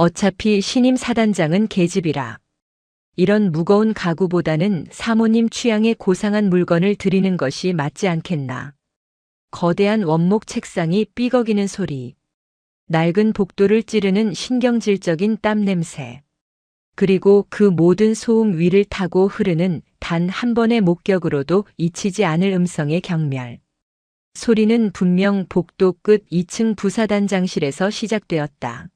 어차피 신임 사단장은 계집이라. 이런 무거운 가구보다는 사모님 취향의 고상한 물건을 드리는 것이 맞지 않겠나. 거대한 원목 책상이 삐걱이는 소리. 낡은 복도를 찌르는 신경질적인 땀 냄새. 그리고 그 모든 소음 위를 타고 흐르는 단 한 번의 목격으로도 잊히지 않을 음성의 경멸. 소리는 분명 복도 끝 2층 부사단장실에서 시작되었다.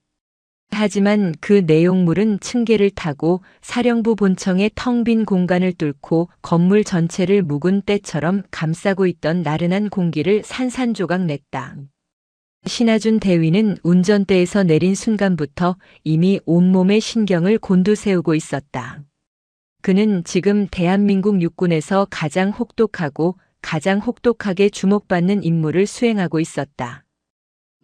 하지만 그 내용물은 층계를 타고 사령부 본청의 텅 빈 공간을 뚫고 건물 전체를 묵은 때처럼 감싸고 있던 나른한 공기를 산산조각 냈다. 신하준 대위는 운전대에서 내린 순간부터 이미 온몸의 신경을 곤두세우고 있었다. 그는 지금 대한민국 육군에서 가장 혹독하고 가장 혹독하게 주목받는 임무를 수행하고 있었다.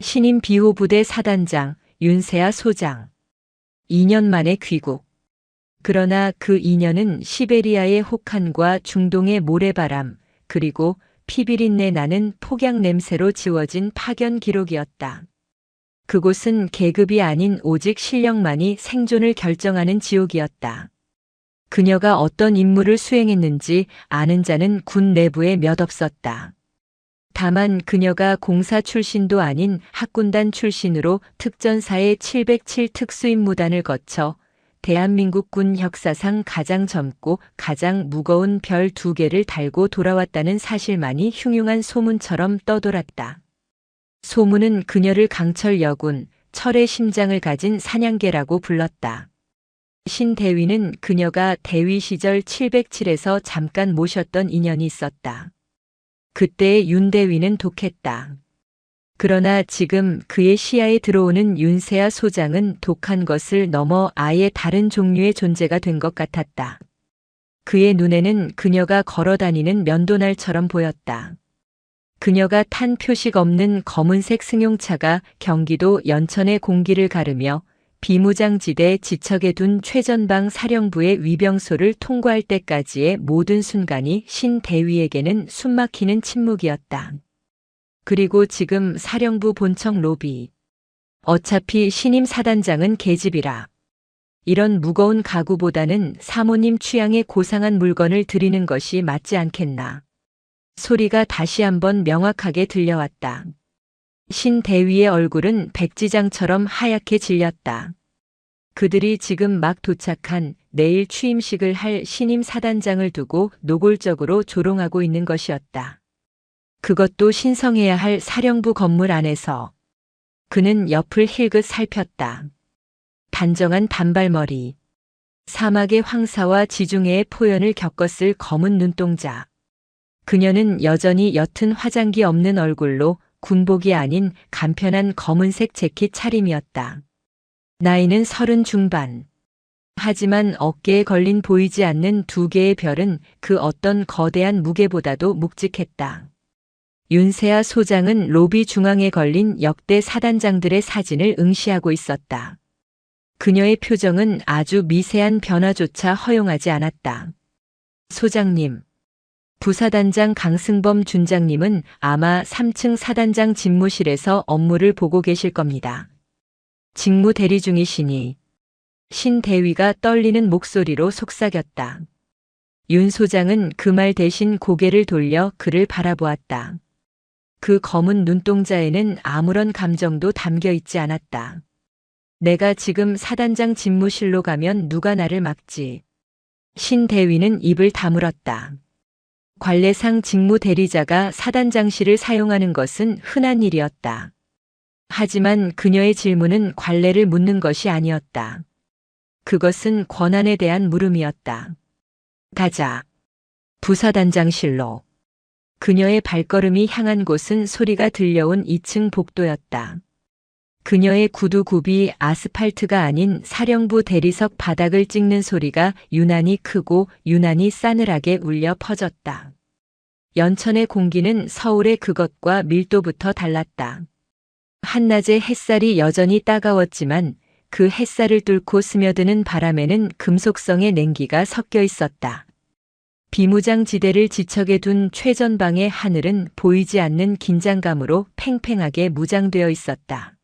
신임 비호부대 사단장 윤세아 소장. 2년 만에 귀국. 그러나 그 2년은 시베리아의 혹한과 중동의 모래바람, 그리고 피비린내 나는 폭약 냄새로 지워진 파견 기록이었다. 그곳은 계급이 아닌 오직 실력만이 생존을 결정하는 지옥이었다. 그녀가 어떤 임무를 수행했는지 아는 자는 군 내부에 몇 없었다. 다만 그녀가 공사 출신도 아닌 학군단 출신으로 특전사의 707 특수임무단을 거쳐 대한민국 군 역사상 가장 젊고 가장 무거운 별 2개를 달고 돌아왔다는 사실만이 흉흉한 소문처럼 떠돌았다. 소문은 그녀를 강철 여군, 철의 심장을 가진 사냥개라고 불렀다. 신 대위는 그녀가 대위 시절 707에서 잠깐 모셨던 인연이 있었다. 그때의 윤 대위는 독했다. 그러나 지금 그의 시야에 들어오는 윤세아 소장은 독한 것을 넘어 아예 다른 종류의 존재가 된 것 같았다. 그의 눈에는 그녀가 걸어다니는 면도날처럼 보였다. 그녀가 탄 표식 없는 검은색 승용차가 경기도 연천의 공기를 가르며 비무장지대 지척에 둔 최전방 사령부의 위병소를 통과할 때까지의 모든 순간이 신 대위에게는 숨막히는 침묵이었다. 그리고 지금 사령부 본청 로비. 어차피 신임 사단장은 계집이라. 이런 무거운 가구보다는 사모님 취향의 고상한 물건을 드리는 것이 맞지 않겠나. 소리가 다시 한번 명확하게 들려왔다. 신 대위의 얼굴은 백지장처럼 하얗게 질렸다. 그들이 지금 막 도착한 내일 취임식을 할 신임 사단장을 두고 노골적으로 조롱하고 있는 것이었다. 그것도 신성해야 할 사령부 건물 안에서. 그는 옆을 힐끗 살폈다. 단정한 단발머리. 사막의 황사와 지중해의 포연을 겪었을 검은 눈동자. 그녀는 여전히 옅은 화장기 없는 얼굴로 군복이 아닌 간편한 검은색 재킷 차림이었다. 나이는 30 중반. 하지만 어깨에 걸린 보이지 않는 2개의 별은 그 어떤 거대한 무게보다도 묵직했다. 윤세아 소장은 로비 중앙에 걸린 역대 사단장들의 사진을 응시하고 있었다. 그녀의 표정은 아주 미세한 변화조차 허용하지 않았다. 소장님. 부사단장 강승범 준장님은 아마 3층 사단장 집무실에서 업무를 보고 계실 겁니다. 직무 대리 중이시니. 신 대위가 떨리는 목소리로 속삭였다. 윤 소장은 그 말 대신 고개를 돌려 그를 바라보았다. 그 검은 눈동자에는 아무런 감정도 담겨 있지 않았다. 내가 지금 사단장 집무실로 가면 누가 나를 막지. 신 대위는 입을 다물었다. 관례상 직무 대리자가 사단장실을 사용하는 것은 흔한 일이었다. 하지만 그녀의 질문은 관례를 묻는 것이 아니었다. 그것은 권한에 대한 물음이었다. 가자. 부사단장실로. 그녀의 발걸음이 향한 곳은 소리가 들려온 2층 복도였다. 그녀의 구두굽이 아스팔트가 아닌 사령부 대리석 바닥을 찍는 소리가 유난히 크고 유난히 싸늘하게 울려 퍼졌다. 연천의 공기는 서울의 그것과 밀도부터 달랐다. 한낮의 햇살이 여전히 따가웠지만 그 햇살을 뚫고 스며드는 바람에는 금속성의 냉기가 섞여 있었다. 비무장지대를 지척에 둔 최전방의 하늘은 보이지 않는 긴장감으로 팽팽하게 무장되어 있었다.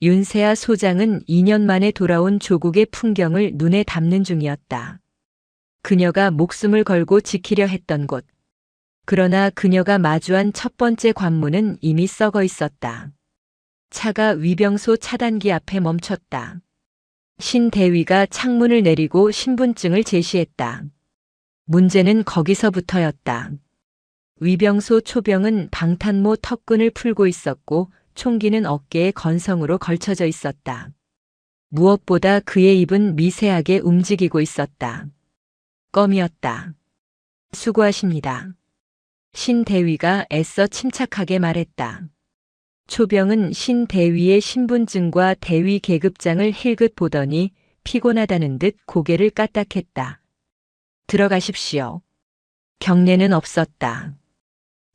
윤세아 소장은 2년 만에 돌아온 조국의 풍경을 눈에 담는 중이었다. 그녀가 목숨을 걸고 지키려 했던 곳. 그러나 그녀가 마주한 첫 번째 관문은 이미 썩어 있었다. 차가 위병소 차단기 앞에 멈췄다. 신 대위가 창문을 내리고 신분증을 제시했다. 문제는 거기서부터였다. 위병소 초병은 방탄모 턱끈을 풀고 있었고 총기는 어깨에 건성으로 걸쳐져 있었다. 무엇보다 그의 입은 미세하게 움직이고 있었다. 껌이었다. 수고하십니다. 신 대위가 애써 침착하게 말했다. 초병은 신 대위의 신분증과 대위 계급장을 힐긋 보더니 피곤하다는 듯 고개를 까딱했다. 들어가십시오. 경례는 없었다.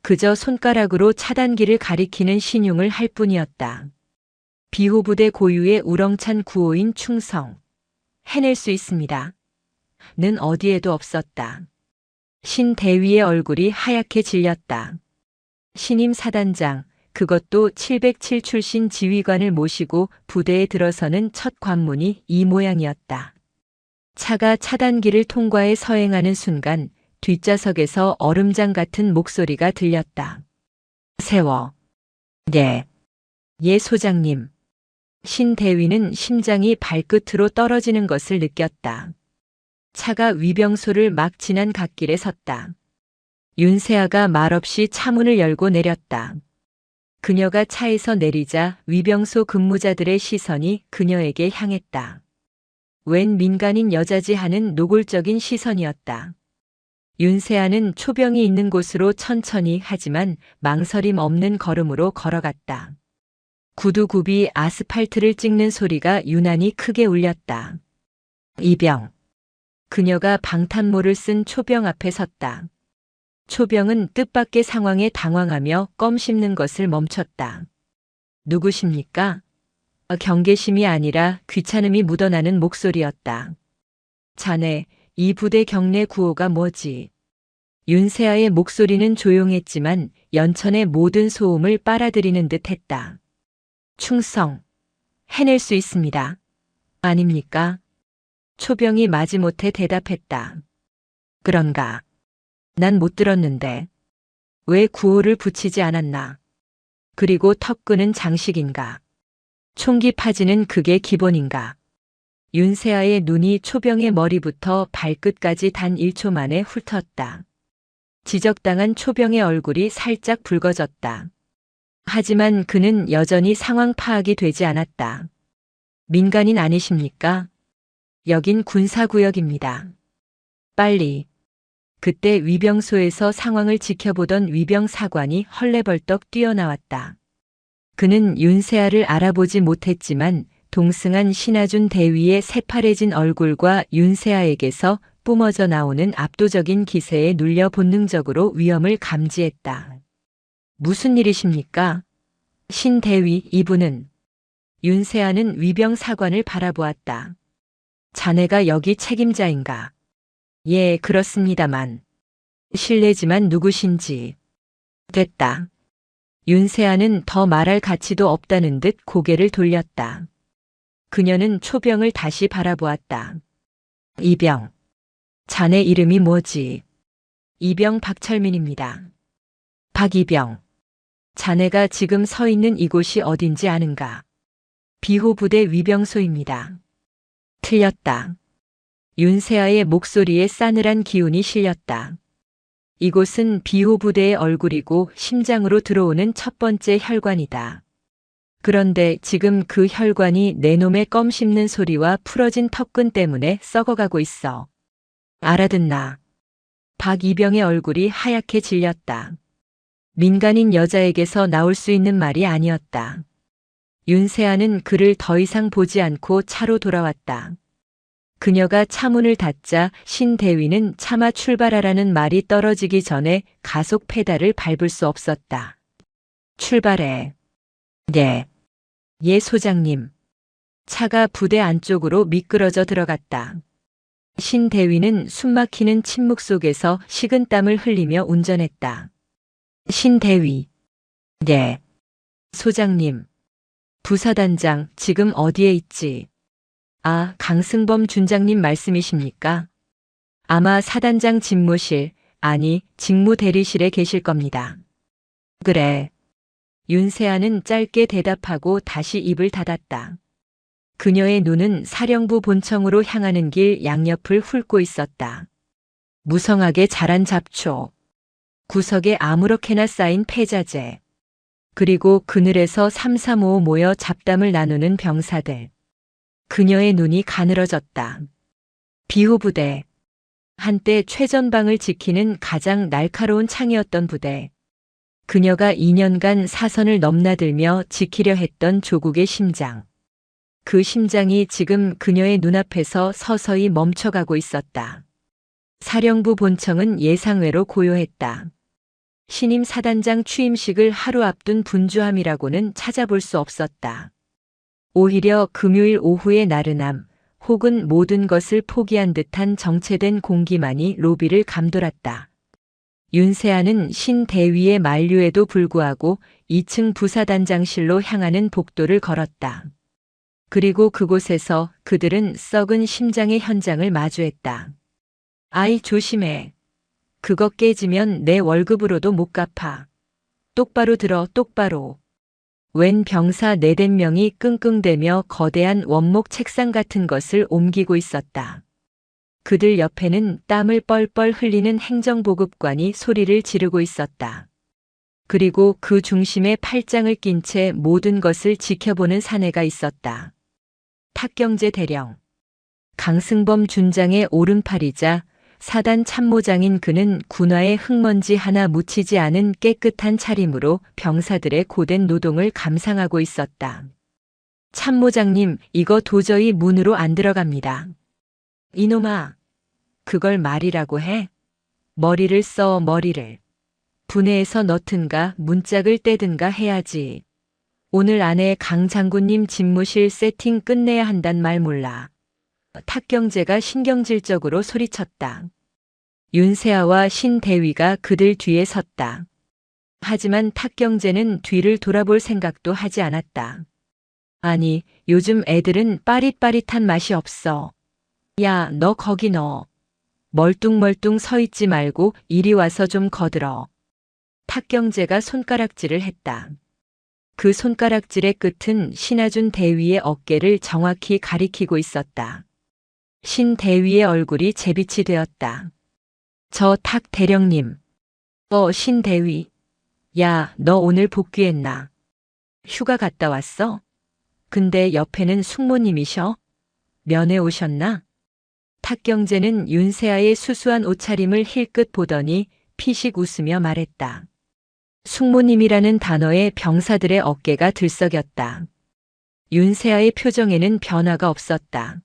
그저 손가락으로 차단기를 가리키는 신용을 할 뿐이었다. 비호부대 고유의 우렁찬 구호인 충성. 해낼 수 있습니다. 는 어디에도 없었다. 신 대위의 얼굴이 하얗게 질렸다. 신임 사단장, 그것도 707 출신 지휘관을 모시고 부대에 들어서는 첫 관문이 이 모양이었다. 차가 차단기를 통과해 서행하는 순간 뒷좌석에서 얼음장 같은 목소리가 들렸다. 세워. 네. 예 소장님. 신 대위는 심장이 발끝으로 떨어지는 것을 느꼈다. 차가 위병소를 막 지난 갓길에 섰다. 윤세아가 말없이 차문을 열고 내렸다. 그녀가 차에서 내리자 위병소 근무자들의 시선이 그녀에게 향했다. 웬 민간인 여자지 하는 노골적인 시선이었다. 윤세아는 초병이 있는 곳으로 천천히 하지만 망설임 없는 걸음으로 걸어갔다. 구두굽이 아스팔트를 찍는 소리가 유난히 크게 울렸다. 이병. 그녀가 방탄모를 쓴 초병 앞에 섰다. 초병은 뜻밖의 상황에 당황하며 껌 씹는 것을 멈췄다. 누구십니까? 경계심이 아니라 귀찮음이 묻어나는 목소리였다. 자네, 이 부대 경례 구호가 뭐지? 윤세아의 목소리는 조용했지만 연천의 모든 소음을 빨아들이는 듯 했다. 충성. 해낼 수 있습니다. 아닙니까? 초병이 마지못해 대답했다. 그런가? 난 못 들었는데. 왜 구호를 붙이지 않았나? 그리고 턱끈은 장식인가? 총기 파지는 그게 기본인가? 윤세아의 눈이 초병의 머리부터 발끝까지 단 1초 만에 훑었다. 지적당한 초병의 얼굴이 살짝 붉어졌다. 하지만 그는 여전히 상황 파악이 되지 않았다. 민간인 아니십니까? 여긴 군사구역입니다. 빨리. 그때 위병소에서 상황을 지켜보던 위병 사관이 헐레벌떡 뛰어나왔다. 그는 윤세아를 알아보지 못했지만 동승한 신하준 대위의 새파래진 얼굴과 윤세아에게서 뿜어져 나오는 압도적인 기세에 눌려 본능적으로 위험을 감지했다. 무슨 일이십니까? 신 대위 이분은. 윤세아는 위병 사관을 바라보았다. 자네가 여기 책임자인가? 예, 그렇습니다만. 실례지만 누구신지. 됐다. 윤세아는 더 말할 가치도 없다는 듯 고개를 돌렸다. 그녀는 초병을 다시 바라보았다. 이병. 자네 이름이 뭐지? 이병 박철민입니다. 박이병. 자네가 지금 서 있는 이곳이 어딘지 아는가? 비호부대 위병소입니다. 틀렸다. 윤세아의 목소리에 싸늘한 기운이 실렸다. 이곳은 비호부대의 얼굴이고 심장으로 들어오는 첫 번째 혈관이다. 그런데 지금 그 혈관이 내 놈의 껌 씹는 소리와 풀어진 턱끈 때문에 썩어가고 있어. 알아듣나? 박이병의 얼굴이 하얗게 질렸다. 민간인 여자에게서 나올 수 있는 말이 아니었다. 윤세아는 그를 더 이상 보지 않고 차로 돌아왔다. 그녀가 차문을 닫자 신 대위는 차마 출발하라는 말이 떨어지기 전에 가속 페달을 밟을 수 없었다. 출발해. 네. 예 소장님. 차가 부대 안쪽으로 미끄러져 들어갔다. 신 대위는 숨막히는 침묵 속에서 식은땀을 흘리며 운전했다. 신 대위. 네. 소장님. 부사단장, 지금 어디에 있지? 아, 강승범 준장님 말씀이십니까? 아마 사단장 집무실, 아니, 직무대리실에 계실 겁니다. 그래. 윤세아는 짧게 대답하고 다시 입을 닫았다. 그녀의 눈은 사령부 본청으로 향하는 길 양옆을 훑고 있었다. 무성하게 자란 잡초, 구석에 아무렇게나 쌓인 폐자재, 그리고 그늘에서 삼삼오오 모여 잡담을 나누는 병사들. 그녀의 눈이 가늘어졌다. 비호부대. 한때 최전방을 지키는 가장 날카로운 창이었던 부대. 그녀가 2년간 사선을 넘나들며 지키려 했던 조국의 심장. 그 심장이 지금 그녀의 눈앞에서 서서히 멈춰가고 있었다. 사령부 본청은 예상외로 고요했다. 신임 사단장 취임식을 하루 앞둔 분주함이라고는 찾아볼 수 없었다. 오히려 금요일 오후의 나른함, 혹은 모든 것을 포기한 듯한 정체된 공기만이 로비를 감돌았다. 윤세아는 신대위의 만류에도 불구하고 2층 부사단장실로 향하는 복도를 걸었다. 그리고 그곳에서 그들은 썩은 심장의 현장을 마주했다. 아이, 조심해. 그거 깨지면 내 월급으로도 못 갚아. 똑바로 들어, 똑바로. 웬 병사 4~5명이 끙끙대며 거대한 원목 책상 같은 것을 옮기고 있었다. 그들 옆에는 땀을 뻘뻘 흘리는 행정보급관이 소리를 지르고 있었다. 그리고 그 중심에 팔짱을 낀 채 모든 것을 지켜보는 사내가 있었다. 탁경재 대령. 강승범 준장의 오른팔이자 사단 참모장인 그는 군화에 흙먼지 하나 묻히지 않은 깨끗한 차림으로 병사들의 고된 노동을 감상하고 있었다. 참모장님, 이거 도저히 문으로 안 들어갑니다. 이놈아, 그걸 말이라고 해? 머리를 써, 머리를. 분해해서 넣든가 문짝을 떼든가 해야지. 오늘 안에 강 장군님 집무실 세팅 끝내야 한단 말 몰라. 탁경재가 신경질적으로 소리쳤다. 윤세아와 신대위가 그들 뒤에 섰다. 하지만 탁경재는 뒤를 돌아볼 생각도 하지 않았다. 아니, 요즘 애들은 빠릿빠릿한 맛이 없어. 야, 너 거기 너. 멀뚱멀뚱 서 있지 말고 이리 와서 좀 거들어. 탁경재가 손가락질을 했다. 그 손가락질의 끝은 신하준 대위의 어깨를 정확히 가리키고 있었다. 신 대위의 얼굴이 재빛이 되었다. 저 탁 대령님. 신 대위. 야, 너 오늘 복귀했나? 휴가 갔다 왔어? 근데 옆에는 숙모님이셔? 면회 오셨나? 탁경재는 윤세아의 수수한 옷차림을 힐끗 보더니 피식 웃으며 말했다. 숙모님이라는 단어에 병사들의 어깨가 들썩였다. 윤세아의 표정에는 변화가 없었다.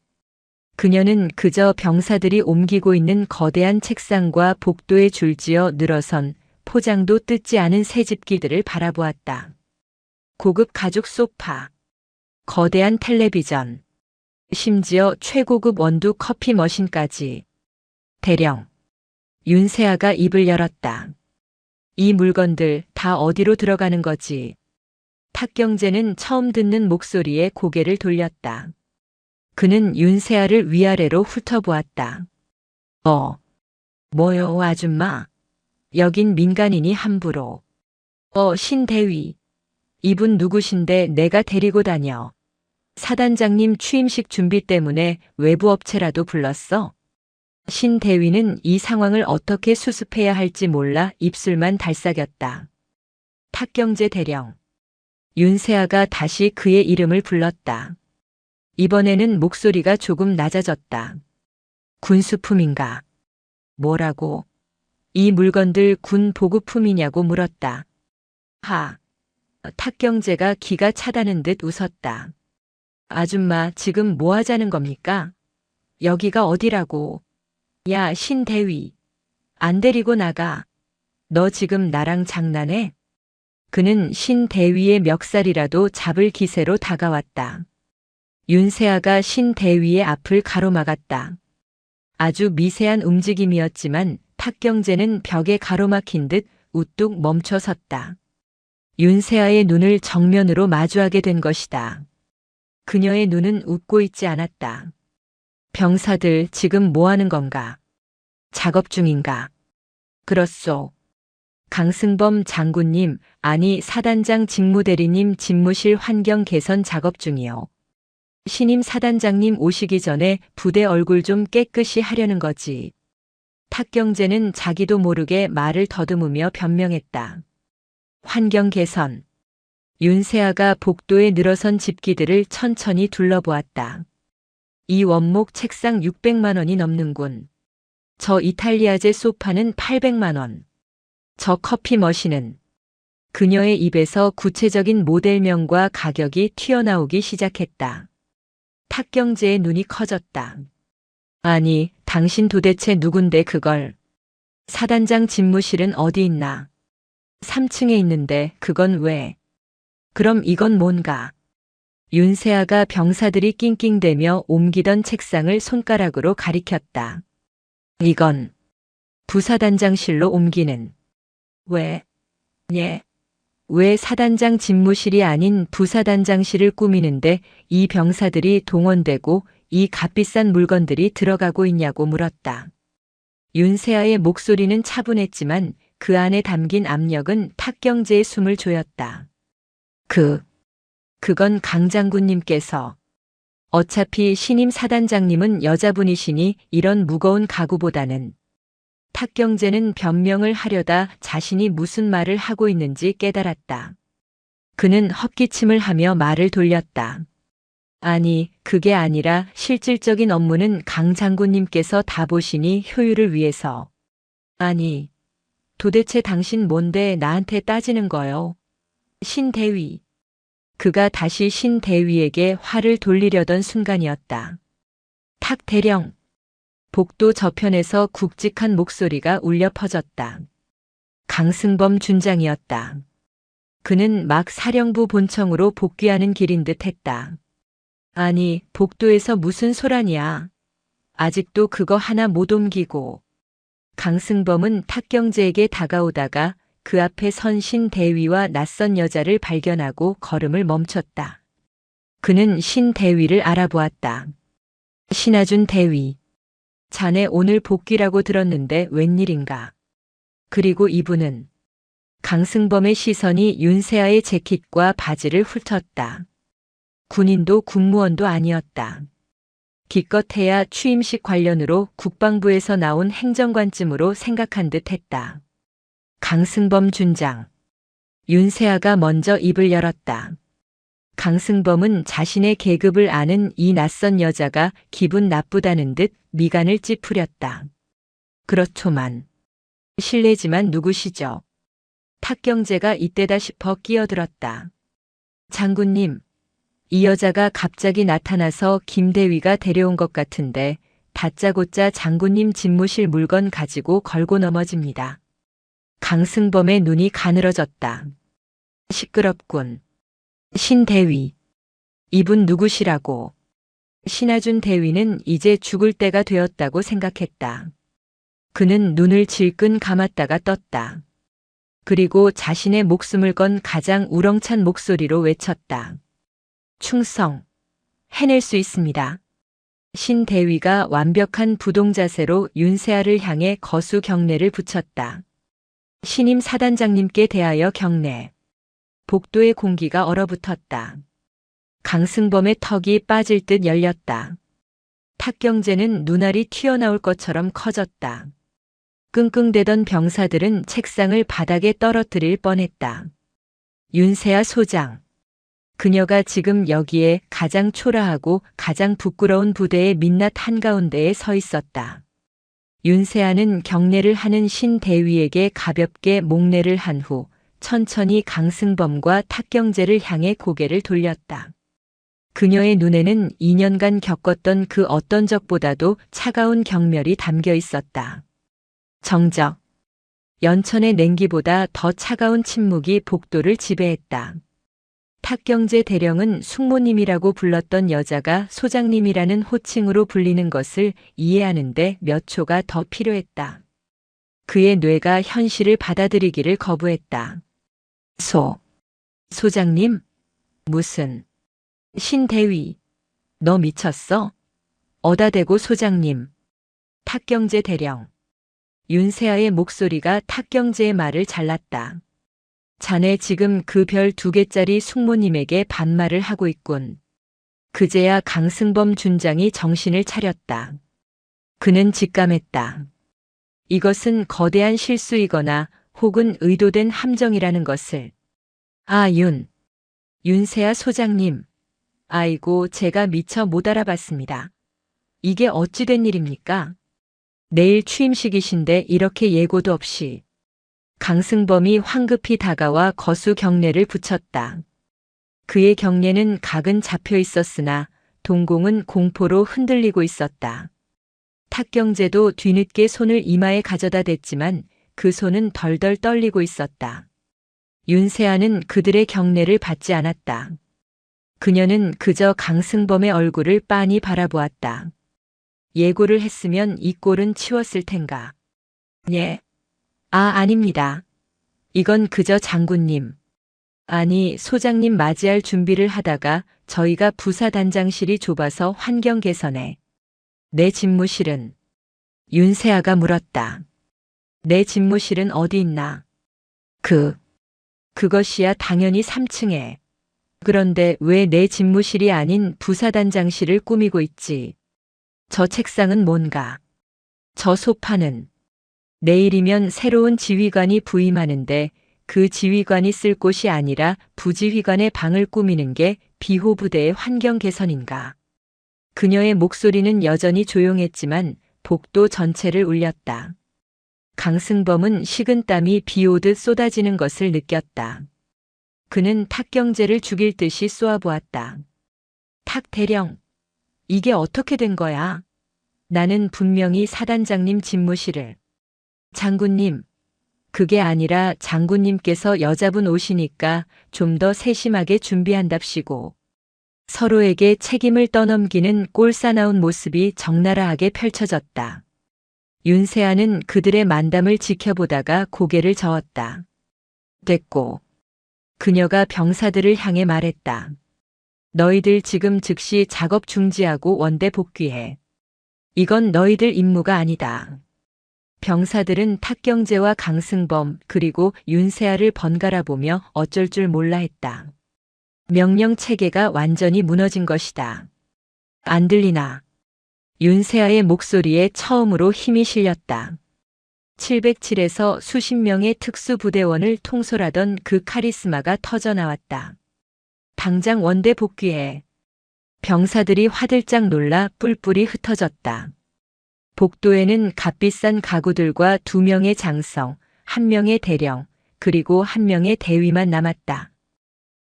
그녀는 그저 병사들이 옮기고 있는 거대한 책상과 복도에 줄지어 늘어선 포장도 뜯지 않은 새집기들을 바라보았다. 고급 가죽 소파, 거대한 텔레비전, 심지어 최고급 원두 커피 머신까지. 대령. 윤세아가 입을 열었다. 이 물건들 다 어디로 들어가는 거지? 탁경재는 처음 듣는 목소리에 고개를 돌렸다. 그는 윤세아를 위아래로 훑어보았다. 뭐요, 아줌마? 여긴 민간인이 함부로. 신대위. 이분 누구신데 내가 데리고 다녀. 사단장님 취임식 준비 때문에 외부 업체라도 불렀어? 신대위는 이 상황을 어떻게 수습해야 할지 몰라 입술만 달싹였다. 탁경재 대령. 윤세아가 다시 그의 이름을 불렀다. 이번에는 목소리가 조금 낮아졌다. 군수품인가? 뭐라고? 이 물건들 군 보급품이냐고 물었다. 탁경재가 기가 차다는 듯 웃었다. 아줌마, 지금 뭐 하자는 겁니까? 여기가 어디라고? 야, 신대위. 안 데리고 나가. 너 지금 나랑 장난해? 그는 신대위의 멱살이라도 잡을 기세로 다가왔다. 윤세아가 신대위의 앞을 가로막았다. 아주 미세한 움직임이었지만 탁경재는 벽에 가로막힌 듯 우뚝 멈춰 섰다. 윤세아의 눈을 정면으로 마주하게 된 것이다. 그녀의 눈은 웃고 있지 않았다. 병사들 지금 뭐 하는 건가? 작업 중인가? 그렇소. 강승범 장군님, 아니 사단장 직무대리님 집무실 환경 개선 작업 중이요. 신임 사단장님 오시기 전에 부대 얼굴 좀 깨끗이 하려는 거지. 탁경재는 자기도 모르게 말을 더듬으며 변명했다. 환경 개선. 윤세아가 복도에 늘어선 집기들을 천천히 둘러보았다. 이 원목 책상 600만 원이 넘는군. 저 이탈리아제 소파는 800만 원. 저 커피 머신은. 그녀의 입에서 구체적인 모델명과 가격이 튀어나오기 시작했다. 탁경재의 눈이 커졌다. 아니, 당신 도대체 누군데 그걸. 사단장 집무실은 어디 있나? 3층에 있는데 그건 왜? 그럼 이건 뭔가? 윤세아가 병사들이 낑낑대며 옮기던 책상을 손가락으로 가리켰다. 이건 부사단장실로 옮기는. 왜? 예. 왜 사단장 집무실이 아닌 부사단장실을 꾸미는데 이 병사들이 동원되고 이 값비싼 물건들이 들어가고 있냐고 물었다. 윤세아의 목소리는 차분했지만 그 안에 담긴 압력은 탁경재의 숨을 조였다. 그건 강 장군님께서. 어차피 신임 사단장님은 여자분이시니 이런 무거운 가구보다는. 탁경재는 변명을 하려다 자신이 무슨 말을 하고 있는지 깨달았다. 그는 헛기침을 하며 말을 돌렸다. 아니, 그게 아니라 실질적인 업무는 강 장군님께서 다 보시니 효율을 위해서. 아니, 도대체 당신 뭔데 나한테 따지는 거요? 신대위. 그가 다시 신대위에게 화를 돌리려던 순간이었다. 탁 대령. 복도 저편에서 굵직한 목소리가 울려 퍼졌다. 강승범 준장이었다. 그는 막 사령부 본청으로 복귀하는 길인 듯 했다. 아니, 복도에서 무슨 소란이야. 아직도 그거 하나 못 옮기고. 강승범은 탁경재에게 다가오다가 그 앞에 선 신대위와 낯선 여자를 발견하고 걸음을 멈췄다. 그는 신대위를 알아보았다. 신하준 대위. 자네 오늘 복귀라고 들었는데 웬일인가. 그리고 이분은. 강승범의 시선이 윤세아의 재킷과 바지를 훑었다. 군인도 국무원도 아니었다. 기껏해야 취임식 관련으로 국방부에서 나온 행정관쯤으로 생각한 듯 했다. 강승범 준장. 윤세아가 먼저 입을 열었다. 강승범은 자신의 계급을 아는 이 낯선 여자가 기분 나쁘다는 듯 미간을 찌푸렸다. 그렇소만. 실례지만 누구시죠? 탁경재가 이때다 싶어 끼어들었다. 장군님, 이 여자가 갑자기 나타나서 김대위가 데려온 것 같은데 다짜고짜 장군님 집무실 물건 가지고 걸고 넘어집니다. 강승범의 눈이 가늘어졌다. 시끄럽군. 신대위. 이분 누구시라고. 신하준 대위는 이제 죽을 때가 되었다고 생각했다. 그는 눈을 질끈 감았다가 떴다. 그리고 자신의 목숨을 건 가장 우렁찬 목소리로 외쳤다. 충성. 해낼 수 있습니다. 신대위가 완벽한 부동자세로 윤세아를 향해 거수 경례를 붙였다. 신임 사단장님께 대하여 경례. 복도의 공기가 얼어붙었다. 강승범의 턱이 빠질 듯 열렸다. 탁경재는 눈알이 튀어나올 것처럼 커졌다. 끙끙대던 병사들은 책상을 바닥에 떨어뜨릴 뻔했다. 윤세아 소장. 그녀가 지금 여기에 가장 초라하고 가장 부끄러운 부대의 민낯 한가운데에 서 있었다. 윤세아는 경례를 하는 신대위에게 가볍게 목례를 한 후 천천히 강승범과 탁경재를 향해 고개를 돌렸다. 그녀의 눈에는 2년간 겪었던 그 어떤 적보다도 차가운 경멸이 담겨 있었다. 정적. 연천의 냉기보다 더 차가운 침묵이 복도를 지배했다. 탁경재 대령은 숙모님이라고 불렀던 여자가 소장님이라는 호칭으로 불리는 것을 이해하는데 몇 초가 더 필요했다. 그의 뇌가 현실을 받아들이기를 거부했다. 소장님? 무슨? 신대위. 너 미쳤어? 어다 대고 소장님. 탁경제 대령. 윤세아의 목소리가 탁경제의 말을 잘랐다. 자네 지금 그 별 2개짜리 숙모님에게 반말을 하고 있군. 그제야 강승범 준장이 정신을 차렸다. 그는 직감했다. 이것은 거대한 실수이거나 혹은 의도된 함정이라는 것을. 아, 윤세아 소장님. 아이고, 제가 미처 못 알아봤습니다. 이게 어찌 된 일입니까? 내일 취임식이신데 이렇게 예고도 없이. 강승범이 황급히 다가와 거수 경례를 붙였다. 그의 경례는 각은 잡혀 있었으나 동공은 공포로 흔들리고 있었다. 탁경제도 뒤늦게 손을 이마에 가져다 댔지만 그 손은 덜덜 떨리고 있었다. 윤세아는 그들의 경례를 받지 않았다. 그녀는 그저 강승범의 얼굴을 빤히 바라보았다. 예고를 했으면 이 꼴은 치웠을 텐가. 예. 아닙니다. 이건 그저 장군님. 아니, 소장님 맞이할 준비를 하다가 저희가 부사단장실이 좁아서 환경 개선에. 내 집무실은? 윤세아가 물었다. 내 집무실은 어디 있나? 그것이야 당연히 3층에. 그런데 왜 내 집무실이 아닌 부사단장실을 꾸미고 있지? 저 책상은 뭔가? 저 소파는? 내일이면 새로운 지휘관이 부임하는데 그 지휘관이 쓸 곳이 아니라 부지휘관의 방을 꾸미는 게 비호부대의 환경 개선인가? 그녀의 목소리는 여전히 조용했지만 복도 전체를 울렸다. 강승범은 식은땀이 비 오듯 쏟아지는 것을 느꼈다. 그는 탁경제를 죽일 듯이 쏘아보았다. 탁 대령, 이게 어떻게 된 거야? 나는 분명히 사단장님 집무실을. 장군님, 그게 아니라 장군님께서 여자분 오시니까 좀 더 세심하게 준비한답시고. 서로에게 책임을 떠넘기는 꼴사나운 모습이 적나라하게 펼쳐졌다. 윤세아는 그들의 만담을 지켜보다가 고개를 저었다. 됐고. 그녀가 병사들을 향해 말했다. 너희들 지금 즉시 작업 중지하고 원대 복귀해. 이건 너희들 임무가 아니다. 병사들은 탁경제와 강승범 그리고 윤세아를 번갈아 보며 어쩔 줄 몰라 했다. 명령 체계가 완전히 무너진 것이다. 안 들리나? 윤세아의 목소리에 처음으로 힘이 실렸다. 707에서 수십 명의 특수부대원을 통솔하던 그 카리스마가 터져나왔다. 당장 원대 복귀해. 병사들이 화들짝 놀라 뿔뿔이 흩어졌다. 복도에는 값비싼 가구들과 2명의 장성, 1명의 대령, 그리고 1명의 대위만 남았다.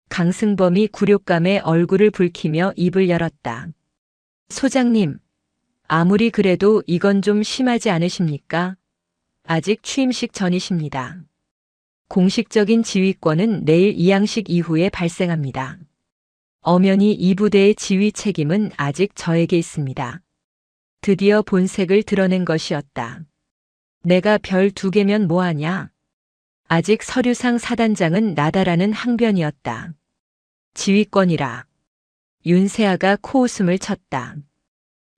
강승범이 굴욕감에 얼굴을 붉히며 입을 열었다. 소장님, 아무리 그래도 이건 좀 심하지 않으십니까? 아직 취임식 전이십니다. 공식적인 지휘권은 내일 이양식 이후에 발생합니다. 엄연히 이 부대의 지휘 책임은 아직 저에게 있습니다. 드디어 본색을 드러낸 것이었다. 내가 별 2개면 뭐하냐? 아직 서류상 사단장은 나다라는 항변이었다. 지휘권이라. 윤세아가 코웃음을 쳤다.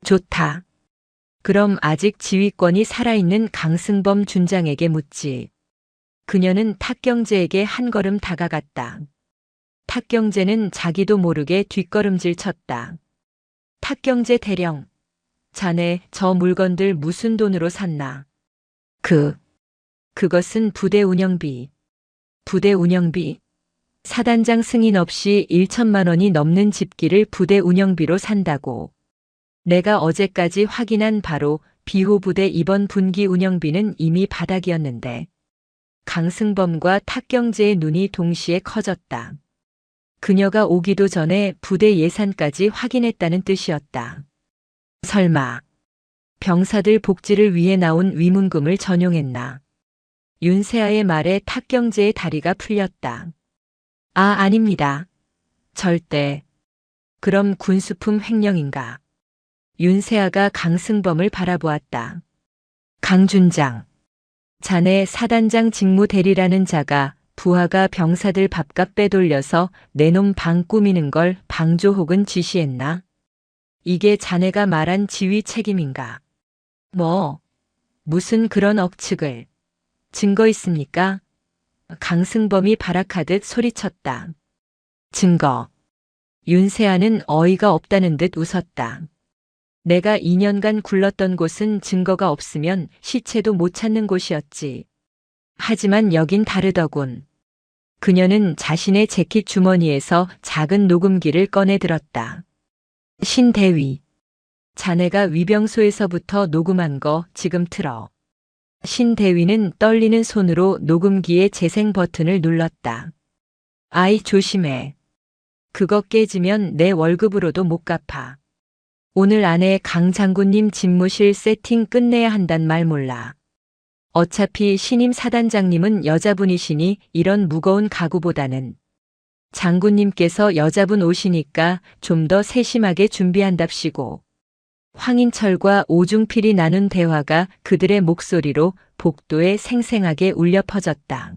좋다. 그럼 아직 지휘권이 살아있는 강승범 준장에게 묻지. 그녀는 탁경제에게 한 걸음 다가갔다. 탁경제는 자기도 모르게 뒷걸음질 쳤다. 탁경제 대령. 자네 저 물건들 무슨 돈으로 샀나? 그것은 부대 운영비. 부대 운영비? 사단장 승인 없이 1천만 원이 넘는 집기를 부대 운영비로 산다고. 내가 어제까지 확인한 바로 비호부대 이번 분기 운영비는 이미 바닥이었는데. 강승범과 탁경제의 눈이 동시에 커졌다. 그녀가 오기도 전에 부대 예산까지 확인했다는 뜻이었다. 설마 병사들 복지를 위해 나온 위문금을 전용했나? 윤세아의 말에 탁경제의 다리가 풀렸다. 아닙니다. 절대. 그럼 군수품 횡령인가? 윤세아가 강승범을 바라보았다. 강준장. 자네 사단장 직무 대리라는 자가 부하가 병사들 밥값 빼돌려서 내 놈 방 꾸미는 걸 방조 혹은 지시했나? 이게 자네가 말한 지휘 책임인가? 뭐, 무슨 그런 억측을. 증거 있습니까? 강승범이 발악하듯 소리쳤다. 증거. 윤세아는 어이가 없다는 듯 웃었다. 내가 2년간 굴렀던 곳은 증거가 없으면 시체도 못 찾는 곳이었지. 하지만 여긴 다르더군. 그녀는 자신의 재킷 주머니에서 작은 녹음기를 꺼내 들었다. 신대위. 자네가 위병소에서부터 녹음한 거 지금 틀어. 신대위는 떨리는 손으로 녹음기의 재생 버튼을 눌렀다. 아이 조심해. 그거 깨지면 내 월급으로도 못 갚아. 오늘 안에 강 장군님 집무실 세팅 끝내야 한단 말 몰라. 어차피 신임 사단장님은 여자분이시니 이런 무거운 가구보다는 장군님께서 여자분 오시니까 좀 더 세심하게 준비한답시고. 황인철과 오중필이 나눈 대화가 그들의 목소리로 복도에 생생하게 울려 퍼졌다.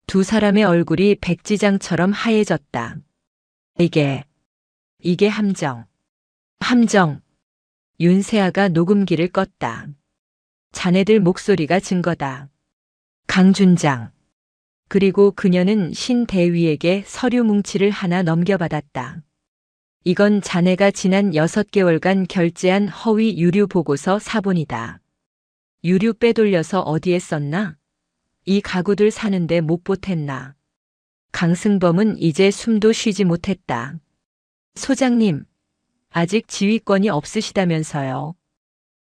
두 사람의 얼굴이 백지장처럼 하얘졌다. 이게 함정. 함정. 윤세아가 녹음기를 껐다. 자네들 목소리가 증거다. 강준장. 그리고 그녀는 신대위에게 서류 뭉치를 하나 넘겨받았다. 이건 자네가 지난 6개월간 결제한 허위 유류 보고서 사본이다. 유류 빼돌려서 어디에 썼나? 이 가구들 사는데 못 보탰나? 강승범은 이제 숨도 쉬지 못했다. 소장님, 아직 지휘권이 없으시다면서요.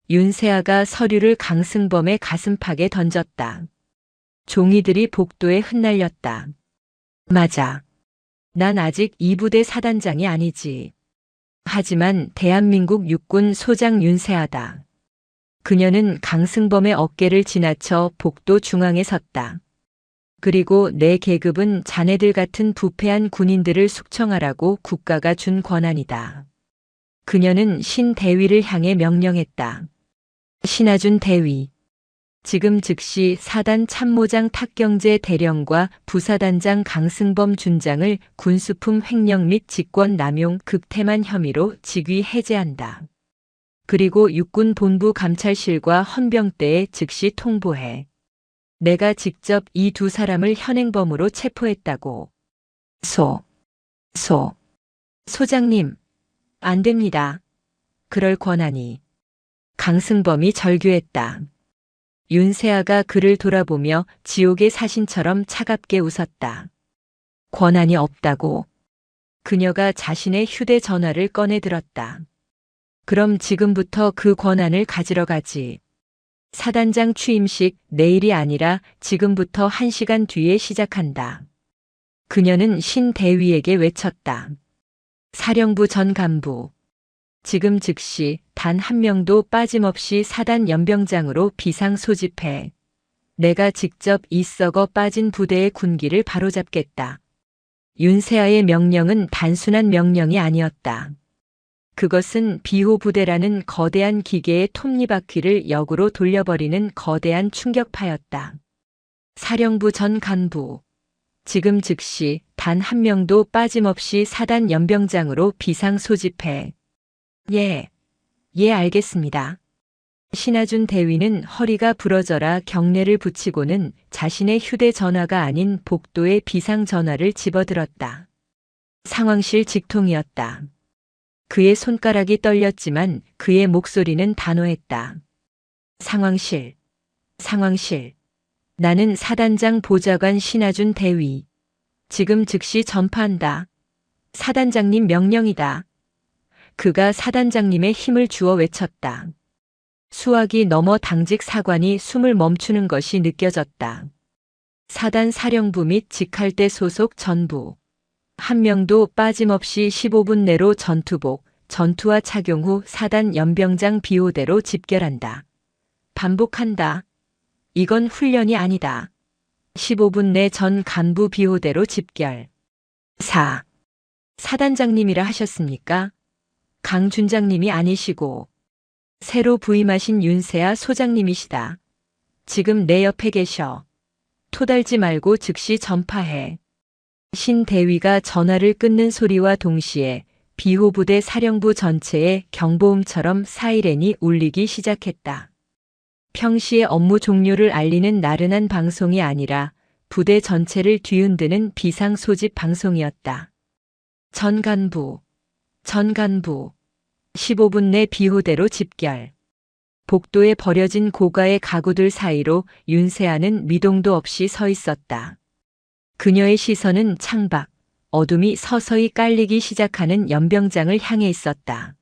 윤세아가 서류를 강승범의 가슴팍에 던졌다. 종이들이 복도에 흩날렸다. 맞아. 난 아직 2부대 사단장이 아니지. 하지만 대한민국 육군 소장 윤세아다. 그녀는 강승범의 어깨를 지나쳐 복도 중앙에 섰다. 그리고 내 계급은 자네들 같은 부패한 군인들을 숙청하라고 국가가 준 권한이다. 그녀는 신대위를 향해 명령했다. 신하준 대위. 지금 즉시 사단 참모장 탁경재 대령과 부사단장 강승범 준장을 군수품 횡령 및 직권 남용 극태만 혐의로 직위 해제한다. 그리고 육군본부 감찰실과 헌병대에 즉시 통보해. 내가 직접 이 두 사람을 현행범으로 체포했다고. 소장님, 안 됩니다. 그럴 권한이. 강승범이 절규했다. 윤세아가 그를 돌아보며 지옥의 사신처럼 차갑게 웃었다. 권한이 없다고. 그녀가 자신의 휴대전화를 꺼내 들었다. 그럼 지금부터 그 권한을 가지러 가지. 사단장 취임식 내일이 아니라 지금부터 1시간 뒤에 시작한다. 그녀는 신대위에게 외쳤다. 사령부 전 간부. 지금 즉시 단 한 명도 빠짐없이 사단 연병장으로 비상 소집해. 내가 직접 이 썩어 빠진 부대의 군기를 바로잡겠다. 윤세아의 명령은 단순한 명령이 아니었다. 그것은 비호부대라는 거대한 기계의 톱니바퀴를 역으로 돌려버리는 거대한 충격파였다. 사령부 전 간부. 지금 즉시 단 한 명도 빠짐없이 사단 연병장으로 비상 소집해. 예, 알겠습니다. 신하준 대위는 허리가 부러져라 경례를 붙이고는 자신의 휴대전화가 아닌 복도의 비상전화를 집어들었다. 상황실 직통이었다. 그의 손가락이 떨렸지만 그의 목소리는 단호했다. 상황실. 나는 사단장 보좌관 신하준 대위. 지금 즉시 전파한다. 사단장님 명령이다. 그가 사단장님의 힘을 주어 외쳤다. 수화기 넘어 당직 사관이 숨을 멈추는 것이 느껴졌다. 사단 사령부 및 직할대 소속 전부. 한 명도 빠짐없이 15분 내로 전투복, 전투화 착용 후 사단 연병장 비호대로 집결한다. 반복한다. 이건 훈련이 아니다. 15분 내 전 간부 비호대로 집결. 사단장님이라 하셨습니까? 강 준장님이 아니시고 새로 부임하신 윤세아 소장님이시다. 지금 내 옆에 계셔. 토달지 말고 즉시 전파해. 신대위가 전화를 끊는 소리와 동시에 비호부대 사령부 전체에 경보음처럼 사이렌이 울리기 시작했다. 평시의 업무 종료를 알리는 나른한 방송이 아니라 부대 전체를 뒤흔드는 비상 소집 방송이었다. 전 간부, 15분 내 비호대로 집결. 복도에 버려진 고가의 가구들 사이로 윤세아는 미동도 없이 서 있었다. 그녀의 시선은 창밖, 어둠이 서서히 깔리기 시작하는 연병장을 향해 있었다.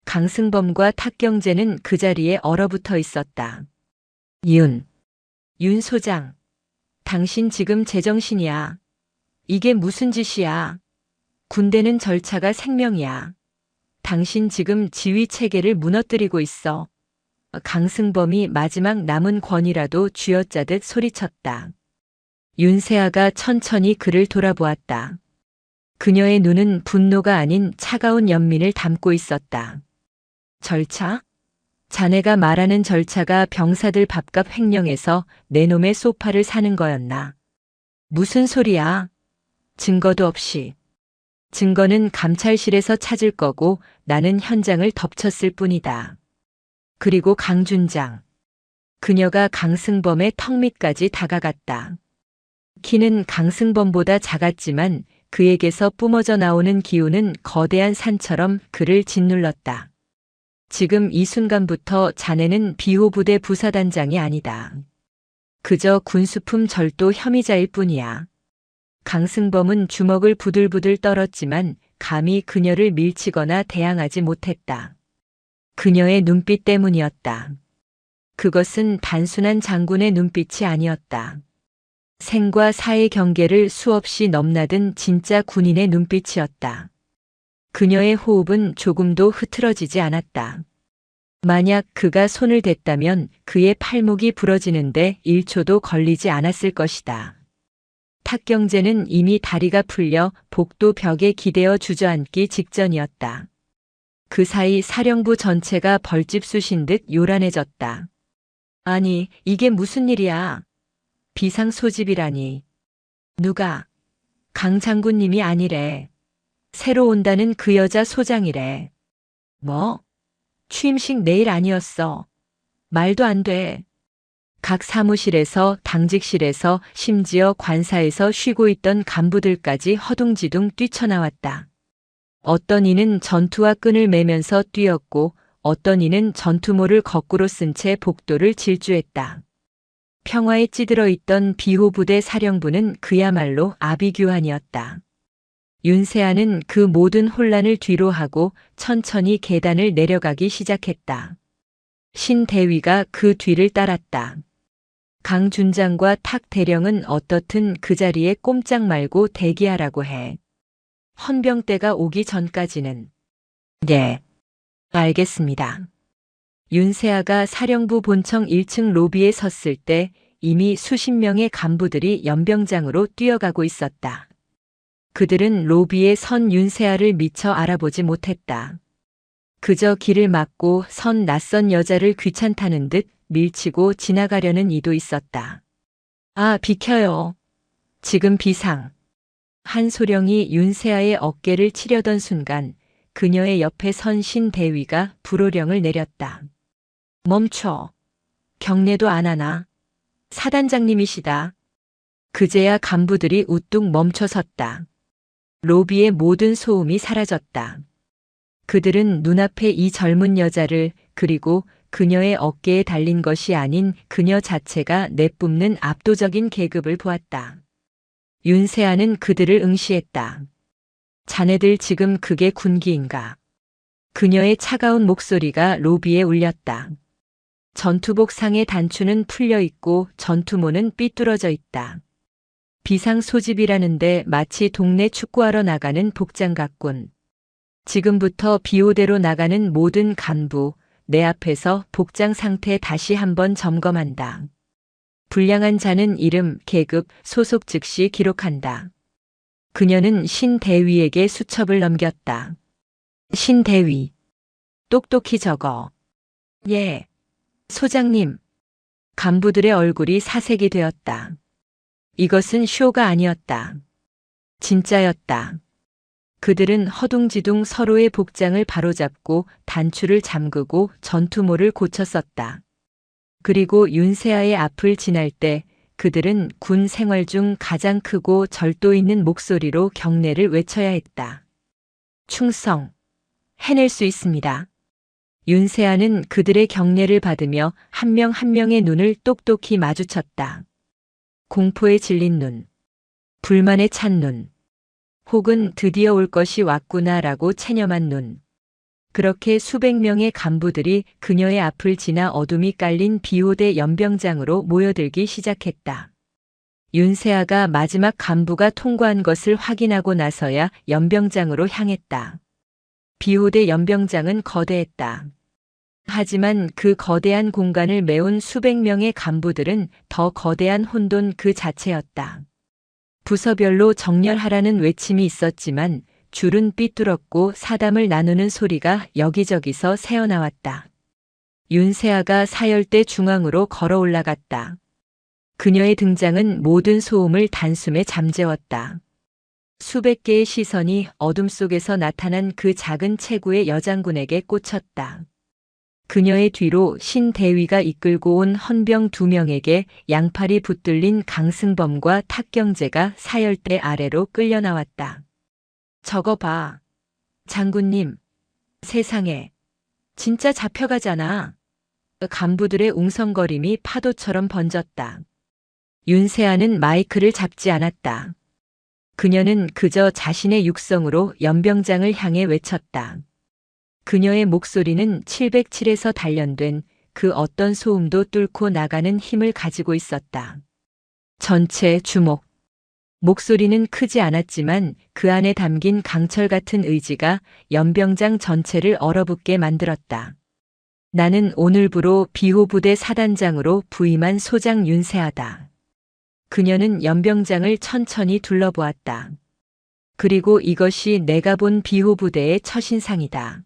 강승범과 탁경재는 그 자리에 얼어붙어 있었다. 윤 소장, 당신 지금 제정신이야. 이게 무슨 짓이야. 군대는 절차가 생명이야. 당신 지금 지휘 체계를 무너뜨리고 있어. 강승범이 마지막 남은 권이라도 쥐어짜듯 소리쳤다. 윤세아가 천천히 그를 돌아보았다. 그녀의 눈은 분노가 아닌 차가운 연민을 담고 있었다. 절차? 자네가 말하는 절차가 병사들 밥값 횡령해서 내 놈의 소파를 사는 거였나? 무슨 소리야? 증거도 없이. 증거는 감찰실에서 찾을 거고 나는 현장을 덮쳤을 뿐이다. 그리고 강준장. 그녀가 강승범의 턱 밑까지 다가갔다. 키는 강승범보다 작았지만 그에게서 뿜어져 나오는 기운은 거대한 산처럼 그를 짓눌렀다. 지금 이 순간부터 자네는 비호부대 부사단장이 아니다. 그저 군수품 절도 혐의자일 뿐이야. 강승범은 주먹을 부들부들 떨었지만 감히 그녀를 밀치거나 대항하지 못했다. 그녀의 눈빛 때문이었다. 그것은 단순한 장군의 눈빛이 아니었다. 생과 사의 경계를 수없이 넘나든 진짜 군인의 눈빛이었다. 그녀의 호흡은 조금도 흐트러지지 않았다. 만약 그가 손을 댔다면 그의 팔목이 부러지는데 1초도 걸리지 않았을 것이다. 탁경재는 이미 다리가 풀려 복도 벽에 기대어 주저앉기 직전이었다. 그 사이 사령부 전체가 벌집 쑤신 듯 요란해졌다. 아니, 이게 무슨 일이야? 비상소집이라니. 누가? 강 장군님이 아니래. 새로 온다는 그 여자 소장이래. 뭐? 취임식 내일 아니었어. 말도 안 돼. 각 사무실에서, 당직실에서, 심지어 관사에서 쉬고 있던 간부들까지 허둥지둥 뛰쳐나왔다. 어떤 이는 전투화 끈을 매면서 뛰었고 어떤 이는 전투모를 거꾸로 쓴 채 복도를 질주했다. 평화에 찌들어 있던 비호부대 사령부는 그야말로 아비규환이었다. 윤세아는 그 모든 혼란을 뒤로하고 천천히 계단을 내려가기 시작했다. 신대위가 그 뒤를 따랐다. 강준장과 탁 대령은 어떻든 그 자리에 꼼짝 말고 대기하라고 해. 헌병대가 오기 전까지는. 네, 알겠습니다. 윤세아가 사령부 본청 1층 로비에 섰을 때 이미 수십 명의 간부들이 연병장으로 뛰어가고 있었다. 그들은 로비에 선 윤세아를 미처 알아보지 못했다. 그저 길을 막고 선 낯선 여자를 귀찮다는 듯 밀치고 지나가려는 이도 있었다. 아, 비켜요. 지금 비상. 한소령이 윤세아의 어깨를 치려던 순간 그녀의 옆에 선 신대위가 불호령을 내렸다. 멈춰. 경례도 안 하나. 사단장님이시다. 그제야 간부들이 우뚝 멈춰섰다. 로비의 모든 소음이 사라졌다. 그들은 눈앞에 이 젊은 여자를 그리고 그녀의 어깨에 달린 것이 아닌 그녀 자체가 내뿜는 압도적인 계급을 보았다. 윤세아는 그들을 응시했다. 자네들 지금 그게 군기인가? 그녀의 차가운 목소리가 로비에 울렸다. 전투복 상의 단추는 풀려 있고 전투모는 삐뚤어져 있다. 비상 소집이라는데 마치 동네 축구하러 나가는 복장 같군. 지금부터 비호대로 나가는 모든 간부, 내 앞에서 복장 상태 다시 한번 점검한다. 불량한 자는 이름, 계급, 소속 즉시 기록한다. 그녀는 신대위에게 수첩을 넘겼다. 신대위. 똑똑히 적어. 예. 소장님. 간부들의 얼굴이 사색이 되었다. 이것은 쇼가 아니었다. 진짜였다. 그들은 허둥지둥 서로의 복장을 바로잡고 단추를 잠그고 전투모를 고쳤었다. 그리고 윤세아의 앞을 지날 때 그들은 군 생활 중 가장 크고 절도 있는 목소리로 경례를 외쳐야 했다. 충성. 해낼 수 있습니다. 윤세아는 그들의 경례를 받으며 한 명 한 명의 눈을 똑똑히 마주쳤다. 공포에 질린 눈, 불만에 찬 눈, 혹은 드디어 올 것이 왔구나라고 체념한 눈. 그렇게 수백 명의 간부들이 그녀의 앞을 지나 어둠이 깔린 비호대 연병장으로 모여들기 시작했다. 윤세아가 마지막 간부가 통과한 것을 확인하고 나서야 연병장으로 향했다. 비호대 연병장은 거대했다. 하지만 그 거대한 공간을 메운 수백 명의 간부들은 더 거대한 혼돈 그 자체였다. 부서별로 정렬하라는 외침이 있었지만 줄은 삐뚤었고 사담을 나누는 소리가 여기저기서 새어나왔다. 윤세아가 사열대 중앙으로 걸어 올라갔다. 그녀의 등장은 모든 소음을 단숨에 잠재웠다. 수백 개의 시선이 어둠 속에서 나타난 그 작은 체구의 여장군에게 꽂혔다. 그녀의 뒤로 신대위가 이끌고 온 헌병 2명에게 양팔이 붙들린 강승범과 탁경재가 사열대 아래로 끌려 나왔다. 저거 봐. 장군님. 세상에. 진짜 잡혀가잖아. 간부들의 웅성거림이 파도처럼 번졌다. 윤세아는 마이크를 잡지 않았다. 그녀는 그저 자신의 육성으로 연병장을 향해 외쳤다. 그녀의 목소리는 707에서 단련된 그 어떤 소음도 뚫고 나가는 힘을 가지고 있었다. 전체 주목. 목소리는 크지 않았지만 그 안에 담긴 강철 같은 의지가 연병장 전체를 얼어붙게 만들었다. 나는 오늘부로 비호부대 사단장으로 부임한 소장 윤세아다. 그녀는 연병장을 천천히 둘러보았다. 그리고 이것이 내가 본 비호부대의 첫인상이다.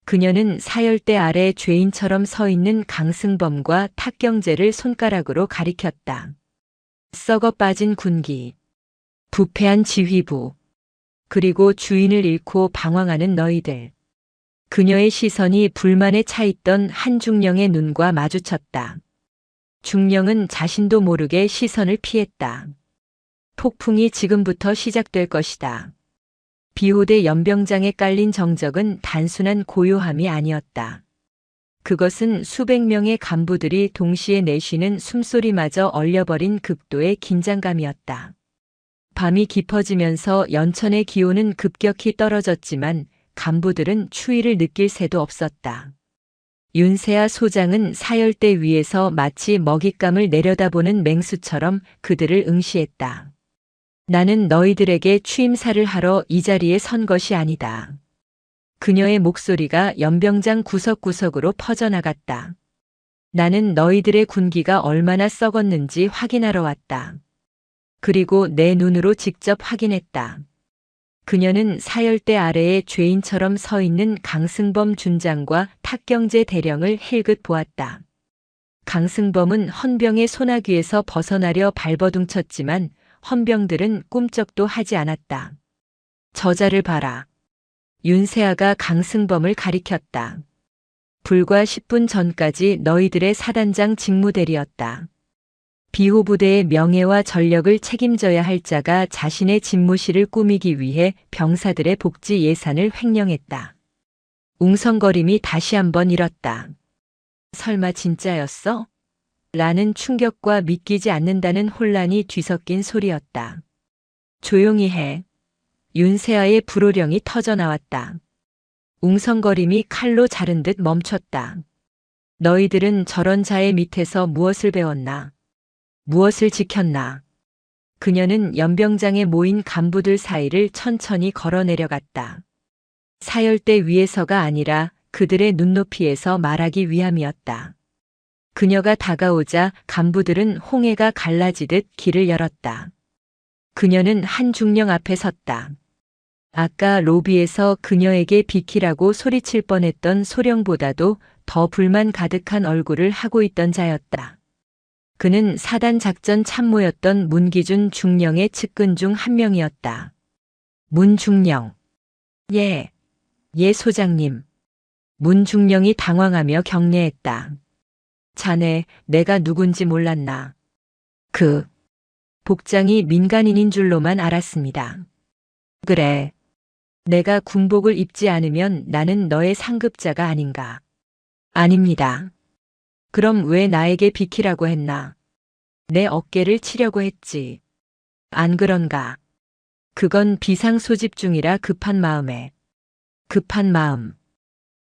그녀는 사열대 아래 죄인처럼 서 있는 강승범과 탁경재를 손가락으로 가리켰다. 썩어 빠진 군기, 부패한 지휘부, 그리고 주인을 잃고 방황하는 너희들. 그녀의 시선이 불만에 차있던 한 중령의 눈과 마주쳤다. 중령은 자신도 모르게 시선을 피했다. 폭풍이 지금부터 시작될 것이다. 비호대 연병장에 깔린 정적은 단순한 고요함이 아니었다. 그것은 수백 명의 간부들이 동시에 내쉬는 숨소리마저 얼려버린 극도의 긴장감이었다. 밤이 깊어지면서 연천의 기온은 급격히 떨어졌지만 간부들은 추위를 느낄 새도 없었다. 윤세아 소장은 사열대 위에서 마치 먹잇감을 내려다보는 맹수처럼 그들을 응시했다. 나는 너희들에게 취임사를 하러 이 자리에 선 것이 아니다. 그녀의 목소리가 연병장 구석구석으로 퍼져나갔다. 나는 너희들의 군기가 얼마나 썩었는지 확인하러 왔다. 그리고 내 눈으로 직접 확인했다. 그녀는 사열대 아래에 죄인처럼 서 있는 강승범 준장과 탁경재 대령을 힐긋 보았다. 강승범은 헌병의 소나귀에서 벗어나려 발버둥쳤지만 헌병들은 꿈쩍도 하지 않았다. 저자를 봐라. 윤세아가 강승범을 가리켰다. 불과 10분 전까지 너희들의 사단장 직무대리였다. 비호부대의 명예와 전력을 책임져야 할 자가 자신의 집무실을 꾸미기 위해 병사들의 복지 예산을 횡령했다. 웅성거림이 다시 한번 일었다. 설마 진짜였어? 라는 충격과 믿기지 않는다는 혼란이 뒤섞인 소리였다. 조용히 해. 윤세아의 불호령이 터져나왔다. 웅성거림이 칼로 자른 듯 멈췄다. 너희들은 저런 자의 밑에서 무엇을 배웠나? 무엇을 지켰나? 그녀는 연병장에 모인 간부들 사이를 천천히 걸어 내려갔다. 사열대 위에서가 아니라 그들의 눈높이에서 말하기 위함이었다. 그녀가 다가오자 간부들은 홍해가 갈라지듯 길을 열었다. 그녀는 한 중령 앞에 섰다. 아까 로비에서 그녀에게 비키라고 소리칠 뻔했던 소령보다도 더 불만 가득한 얼굴을 하고 있던 자였다. 그는 사단 작전 참모였던 문기준 중령의 측근 중 한 명이었다. 문 중령. 예, 예 소장님. 문 중령이 당황하며 경례했다. 자네, 내가 누군지 몰랐나? 그 복장이 민간인인 줄로만 알았습니다. 그래. 내가 군복을 입지 않으면 나는 너의 상급자가 아닌가? 아닙니다. 그럼 왜 나에게 비키라고 했나? 내 어깨를 치려고 했지. 안 그런가? 그건 비상소집 중이라 급한 마음에. 급한 마음.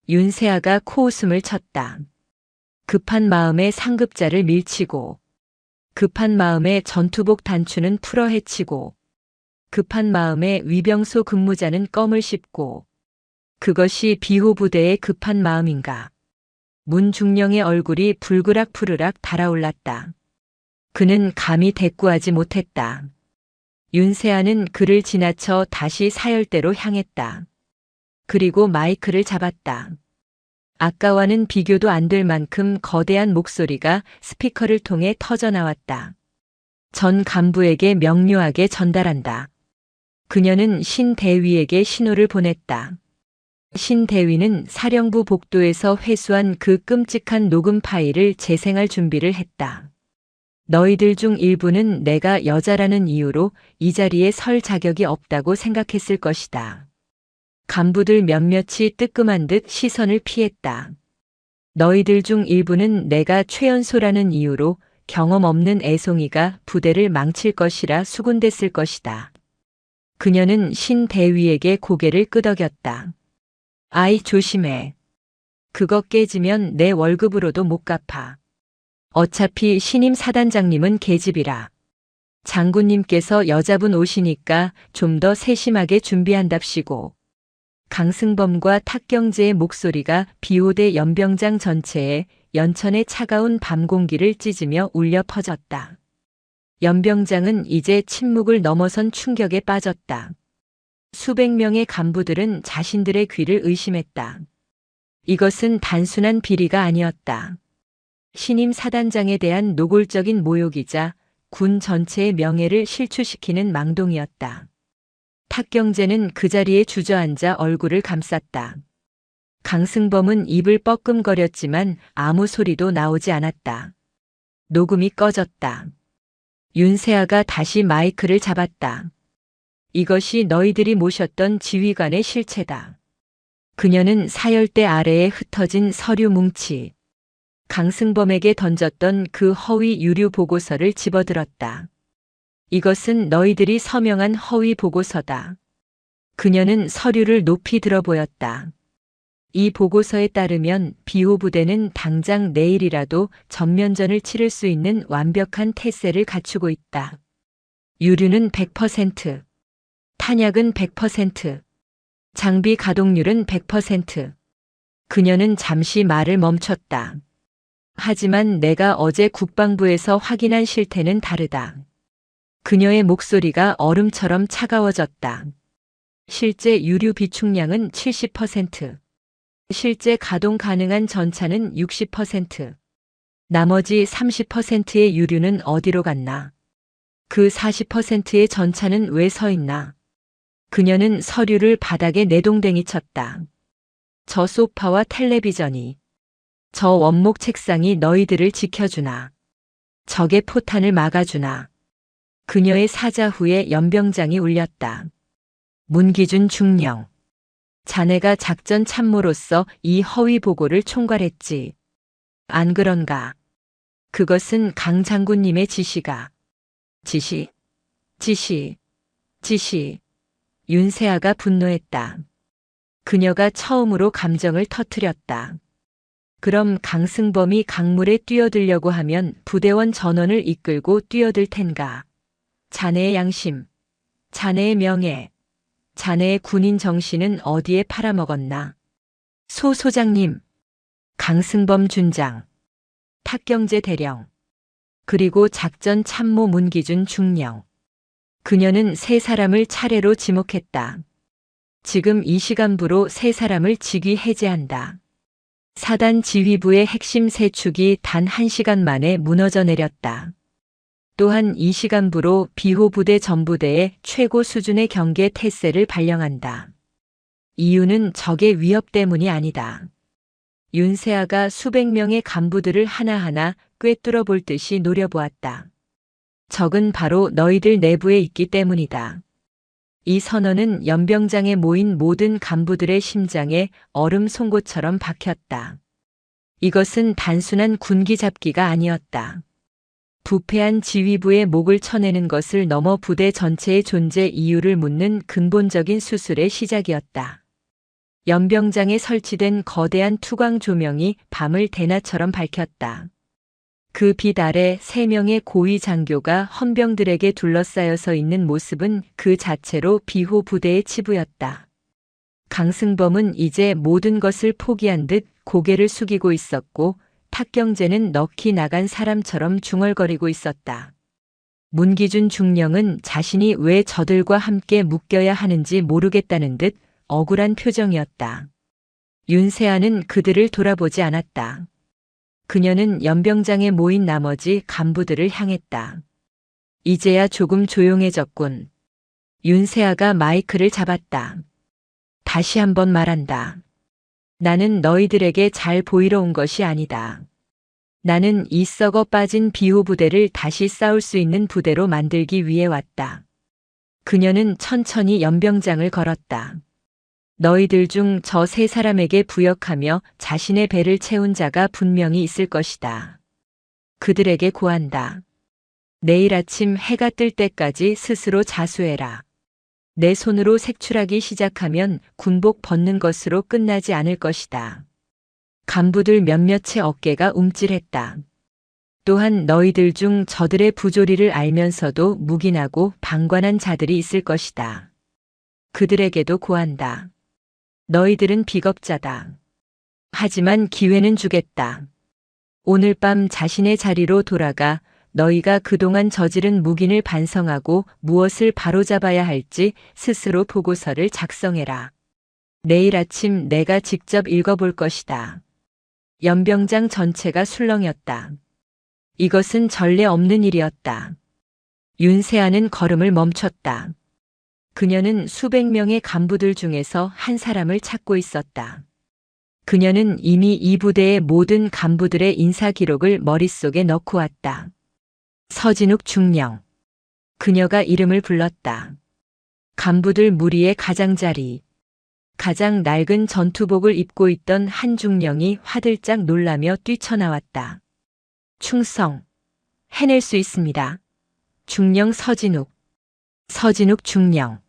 윤세아가 코웃음을 쳤다. 급한 마음에 상급자를 밀치고, 급한 마음에 전투복 단추는 풀어 헤치고, 급한 마음에 위병소 근무자는 껌을 씹고, 그것이 비호부대의 급한 마음인가? 문 중령의 얼굴이 불그락푸르락 달아올랐다. 그는 감히 대꾸하지 못했다. 윤세아는 그를 지나쳐 다시 사열대로 향했다. 그리고 마이크를 잡았다. 아까와는 비교도 안 될 만큼 거대한 목소리가 스피커를 통해 터져나왔다. 전 간부에게 명료하게 전달한다. 그녀는 신 대위에게 신호를 보냈다. 신 대위는 사령부 복도에서 회수한 그 끔찍한 녹음 파일을 재생할 준비를 했다. 너희들 중 일부는 내가 여자라는 이유로 이 자리에 설 자격이 없다고 생각했을 것이다. 간부들 몇몇이 뜨끔한 듯 시선을 피했다. 너희들 중 일부는 내가 최연소라는 이유로 경험 없는 애송이가 부대를 망칠 것이라 수군댔을 것이다. 그녀는 신 대위에게 고개를 끄덕였다. 아이 조심해. 그거 깨지면 내 월급으로도 못 갚아. 어차피 신임 사단장님은 계집이라. 장군님께서 여자분 오시니까 좀 더 세심하게 준비한답시고. 강승범과 탁경재의 목소리가 비호대 연병장 전체에 연천의 차가운 밤 공기를 찢으며 울려 퍼졌다. 연병장은 이제 침묵을 넘어선 충격에 빠졌다. 수백 명의 간부들은 자신들의 귀를 의심했다. 이것은 단순한 비리가 아니었다. 신임 사단장에 대한 노골적인 모욕이자 군 전체의 명예를 실추시키는 망동이었다. 탁경재는 그 자리에 주저앉아 얼굴을 감쌌다. 강승범은 입을 뻐끔거렸지만 아무 소리도 나오지 않았다. 녹음이 꺼졌다. 윤세아가 다시 마이크를 잡았다. 이것이 너희들이 모셨던 지휘관의 실체다. 그녀는 사열대 아래에 흩어진 서류 뭉치, 강승범에게 던졌던 그 허위 유류 보고서를 집어들었다. 이것은 너희들이 서명한 허위 보고서다. 그녀는 서류를 높이 들어 보였다. 이 보고서에 따르면 비호부대는 당장 내일이라도 전면전을 치를 수 있는 완벽한 태세를 갖추고 있다. 유류는 100%, 탄약은 100%, 장비 가동률은 100%. 그녀는 잠시 말을 멈췄다. 하지만 내가 어제 국방부에서 확인한 실태는 다르다. 그녀의 목소리가 얼음처럼 차가워졌다. 실제 유류 비축량은 70%. 실제 가동 가능한 전차는 60%. 나머지 30%의 유류는 어디로 갔나? 그 40%의 전차는 왜 서 있나? 그녀는 서류를 바닥에 내동댕이 쳤다. 저 소파와 텔레비전이, 저 원목 책상이 너희들을 지켜주나? 적의 포탄을 막아주나? 그녀의 사자 후에 연병장이 울렸다. 문기준 중령. 자네가 작전 참모로서 이 허위 보고를 총괄했지. 안 그런가? 그것은 강 장군님의 지시가. 지시. 윤세아가 분노했다. 그녀가 처음으로 감정을 터뜨렸다. 그럼 강승범이 강물에 뛰어들려고 하면 부대원 전원을 이끌고 뛰어들 텐가? 자네의 양심, 자네의 명예, 자네의 군인 정신은 어디에 팔아먹었나? 소 소장님, 강승범 준장, 탁경재 대령, 그리고 작전 참모 문기준 중령. 그녀는 세 사람을 차례로 지목했다. 지금 이 시간부로 세 사람을 직위 해제한다. 사단 지휘부의 핵심 세 축이 단 1시간 만에 무너져 내렸다. 또한 이 시간부로 비호 부대 전부대의 최고 수준의 경계 태세를 발령한다. 이유는 적의 위협 때문이 아니다. 윤세아가 수백 명의 간부들을 하나하나 꿰뚫어 볼 듯이 노려보았다. 적은 바로 너희들 내부에 있기 때문이다. 이 선언은 연병장에 모인 모든 간부들의 심장에 얼음 송곳처럼 박혔다. 이것은 단순한 군기 잡기가 아니었다. 부패한 지휘부의 목을 쳐내는 것을 넘어 부대 전체의 존재 이유를 묻는 근본적인 수술의 시작이었다. 연병장에 설치된 거대한 투광 조명이 밤을 대낮처럼 밝혔다. 그 빛 아래 3명의 고위 장교가 헌병들에게 둘러싸여서 있는 모습은 그 자체로 비호 부대의 치부였다. 강승범은 이제 모든 것을 포기한 듯 고개를 숙이고 있었고 탁경재는 넋이 나간 사람처럼 중얼거리고 있었다. 문기준 중령은 자신이 왜 저들과 함께 묶여야 하는지 모르겠다는 듯 억울한 표정이었다. 윤세아는 그들을 돌아보지 않았다. 그녀는 연병장에 모인 나머지 간부들을 향했다. 이제야 조금 조용해졌군. 윤세아가 마이크를 잡았다. 다시 한번 말한다. 나는 너희들에게 잘 보이러 온 것이 아니다. 나는 이 썩어 빠진 비호 부대를 다시 싸울 수 있는 부대로 만들기 위해 왔다. 그녀는 천천히 연병장을 걸었다. 너희들 중 저 3사람에게 부역하며 자신의 배를 채운 자가 분명히 있을 것이다. 그들에게 고한다. 내일 아침 해가 뜰 때까지 스스로 자수해라. 내 손으로 색출하기 시작하면 군복 벗는 것으로 끝나지 않을 것이다. 간부들 몇몇의 어깨가 움찔했다. 또한 너희들 중 저들의 부조리를 알면서도 묵인하고 방관한 자들이 있을 것이다. 그들에게도 고한다. 너희들은 비겁자다. 하지만 기회는 주겠다. 오늘 밤 자신의 자리로 돌아가 너희가 그동안 저지른 묵인을 반성하고 무엇을 바로잡아야 할지 스스로 보고서를 작성해라. 내일 아침 내가 직접 읽어볼 것이다. 연병장 전체가 술렁였다. 이것은 전례 없는 일이었다. 윤세아는 걸음을 멈췄다. 그녀는 수백 명의 간부들 중에서 한 사람을 찾고 있었다. 그녀는 이미 이 부대의 모든 간부들의 인사 기록을 머릿속에 넣고 왔다. 서진욱 중령. 그녀가 이름을 불렀다. 간부들 무리의 가장자리. 가장 낡은 전투복을 입고 있던 한 중령이 화들짝 놀라며 뛰쳐나왔다. 충성. 해낼 수 있습니다. 중령 서진욱. 서진욱 중령.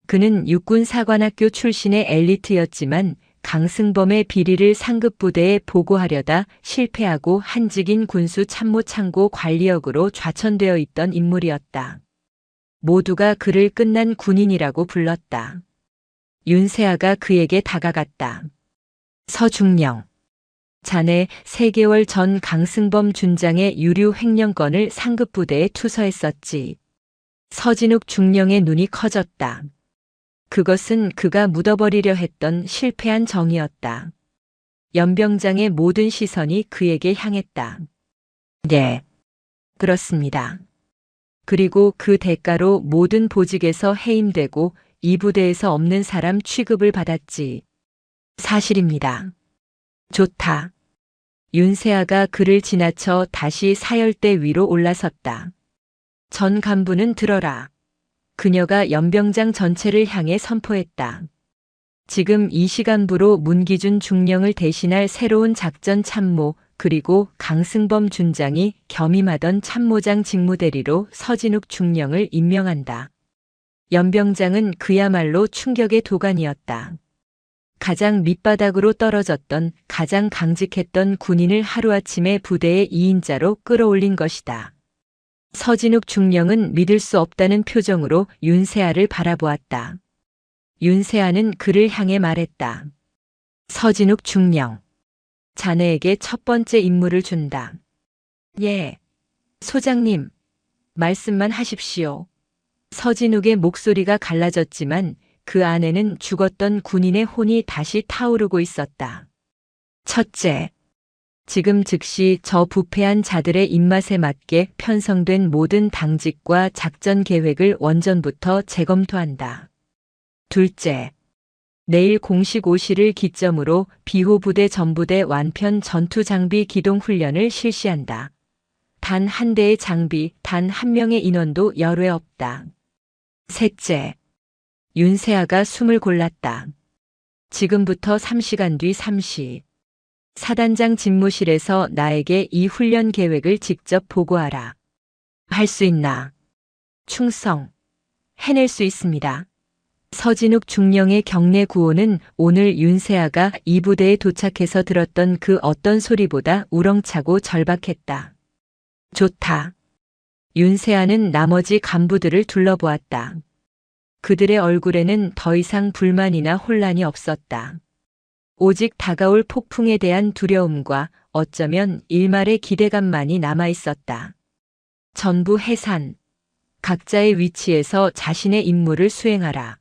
그는 육군사관학교 출신의 엘리트였지만 강승범의 비리를 상급부대에 보고하려다 실패하고 한직인 군수 참모 창고 관리역으로 좌천되어 있던 인물이었다. 모두가 그를 끝난 군인이라고 불렀다. 윤세아가 그에게 다가갔다. 서중령. 자네 3개월 전 강승범 준장의 유류 횡령건을 상급부대에 투서했었지. 서진욱 중령의 눈이 커졌다. 그것은 그가 묻어버리려 했던 실패한 정이었다. 연병장의 모든 시선이 그에게 향했다. 네, 그렇습니다. 그리고 그 대가로 모든 보직에서 해임되고 이 부대에서 없는 사람 취급을 받았지. 사실입니다. 좋다. 윤세아가 그를 지나쳐 다시 사열대 위로 올라섰다. 전 간부는 들어라. 그녀가 연병장 전체를 향해 선포했다. 지금 이 시간부로 문기준 중령을 대신할 새로운 작전 참모 그리고 강승범 준장이 겸임하던 참모장 직무대리로 서진욱 중령을 임명한다. 연병장은 그야말로 충격의 도가니였다. 가장 밑바닥으로 떨어졌던 가장 강직했던 군인을 하루아침에 부대의 2인자로 끌어올린 것이다. 서진욱 중령은 믿을 수 없다는 표정으로 윤세아를 바라보았다. 윤세아는 그를 향해 말했다. 서진욱 중령. 자네에게 첫 번째 임무를 준다. 예. 소장님. 말씀만 하십시오. 서진욱의 목소리가 갈라졌지만 그 안에는 죽었던 군인의 혼이 다시 타오르고 있었다. 첫째, 지금 즉시 저 부패한 자들의 입맛에 맞게 편성된 모든 당직과 작전 계획을 원전부터 재검토한다. 둘째, 내일 공식 5시를 기점으로 비호부대 전부대 완편 전투 장비 기동 훈련을 실시한다. 단 한 대의 장비, 단 한 명의 인원도 열외 없다. 셋째, 윤세아가 숨을 골랐다. 지금부터 3시간 뒤 3시. 사단장 집무실에서 나에게 이 훈련 계획을 직접 보고하라. 할 수 있나? 충성. 해낼 수 있습니다. 서진욱 중령의 경례 구호는 오늘 윤세아가 이 부대에 도착해서 들었던 그 어떤 소리보다 우렁차고 절박했다. 좋다. 윤세아는 나머지 간부들을 둘러보았다. 그들의 얼굴에는 더 이상 불만이나 혼란이 없었다. 오직 다가올 폭풍에 대한 두려움과 어쩌면 일말의 기대감만이 남아 있었다. 전부 해산. 각자의 위치에서 자신의 임무를 수행하라.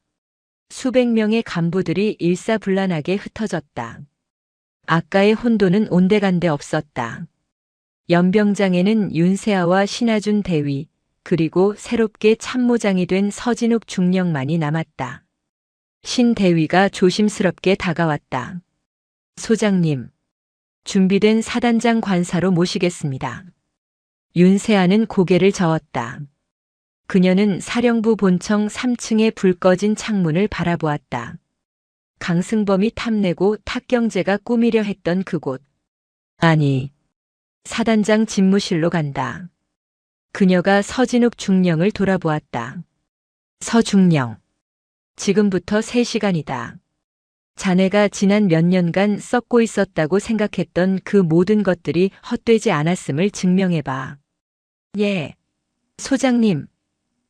수백 명의 간부들이 일사불란하게 흩어졌다. 아까의 혼돈은 온데간데 없었다. 연병장에는 윤세아와 신하준 대위, 그리고 새롭게 참모장이 된 서진욱 중령만이 남았다. 신 대위가 조심스럽게 다가왔다. 소장님, 준비된 사단장 관사로 모시겠습니다. 윤세아는 고개를 저었다. 그녀는 사령부 본청 3층의 불 꺼진 창문을 바라보았다. 강승범이 탐내고 탁경제가 꾸미려 했던 그곳. 아니, 사단장 집무실로 간다. 그녀가 서진욱 중령을 돌아보았다. 서중령, 지금부터 3시간이다. 자네가 지난 몇 년간 썩고 있었다고 생각했던 그 모든 것들이 헛되지 않았음을 증명해봐. 예, 소장님,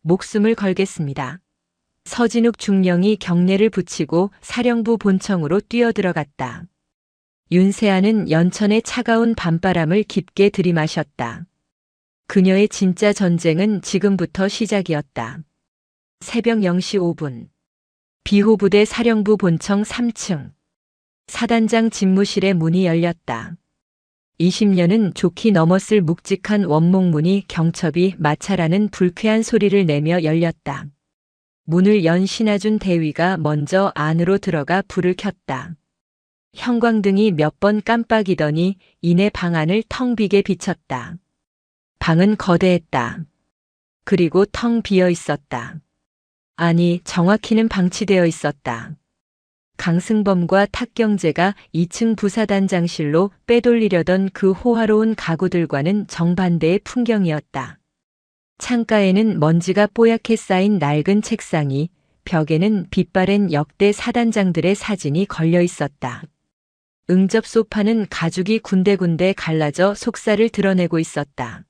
목숨을 걸겠습니다. 서진욱 중령이 경례를 붙이고 사령부 본청으로 뛰어들어갔다. 윤세아는 연천의 차가운 밤바람을 깊게 들이마셨다. 그녀의 진짜 전쟁은 지금부터 시작이었다. 새벽 0시 5분. 비호부대 사령부 본청 3층. 사단장 집무실의 문이 열렸다. 20년은 좋게 넘었을 묵직한 원목문이 경첩이 마찰하는 불쾌한 소리를 내며 열렸다. 문을 연 신하준 대위가 먼저 안으로 들어가 불을 켰다. 형광등이 몇 번 깜빡이더니 이내 방 안을 텅 비게 비쳤다. 방은 거대했다. 그리고 텅 비어 있었다. 아니, 정확히는 방치되어 있었다. 강승범과 탁경제가 2층 부사단장실로 빼돌리려던 그 호화로운 가구들과는 정반대의 풍경이었다. 창가에는 먼지가 뽀얗게 쌓인 낡은 책상이, 벽에는 빛바랜 역대 사단장들의 사진이 걸려 있었다. 응접 소파는 가죽이 군데군데 갈라져 속살을 드러내고 있었다.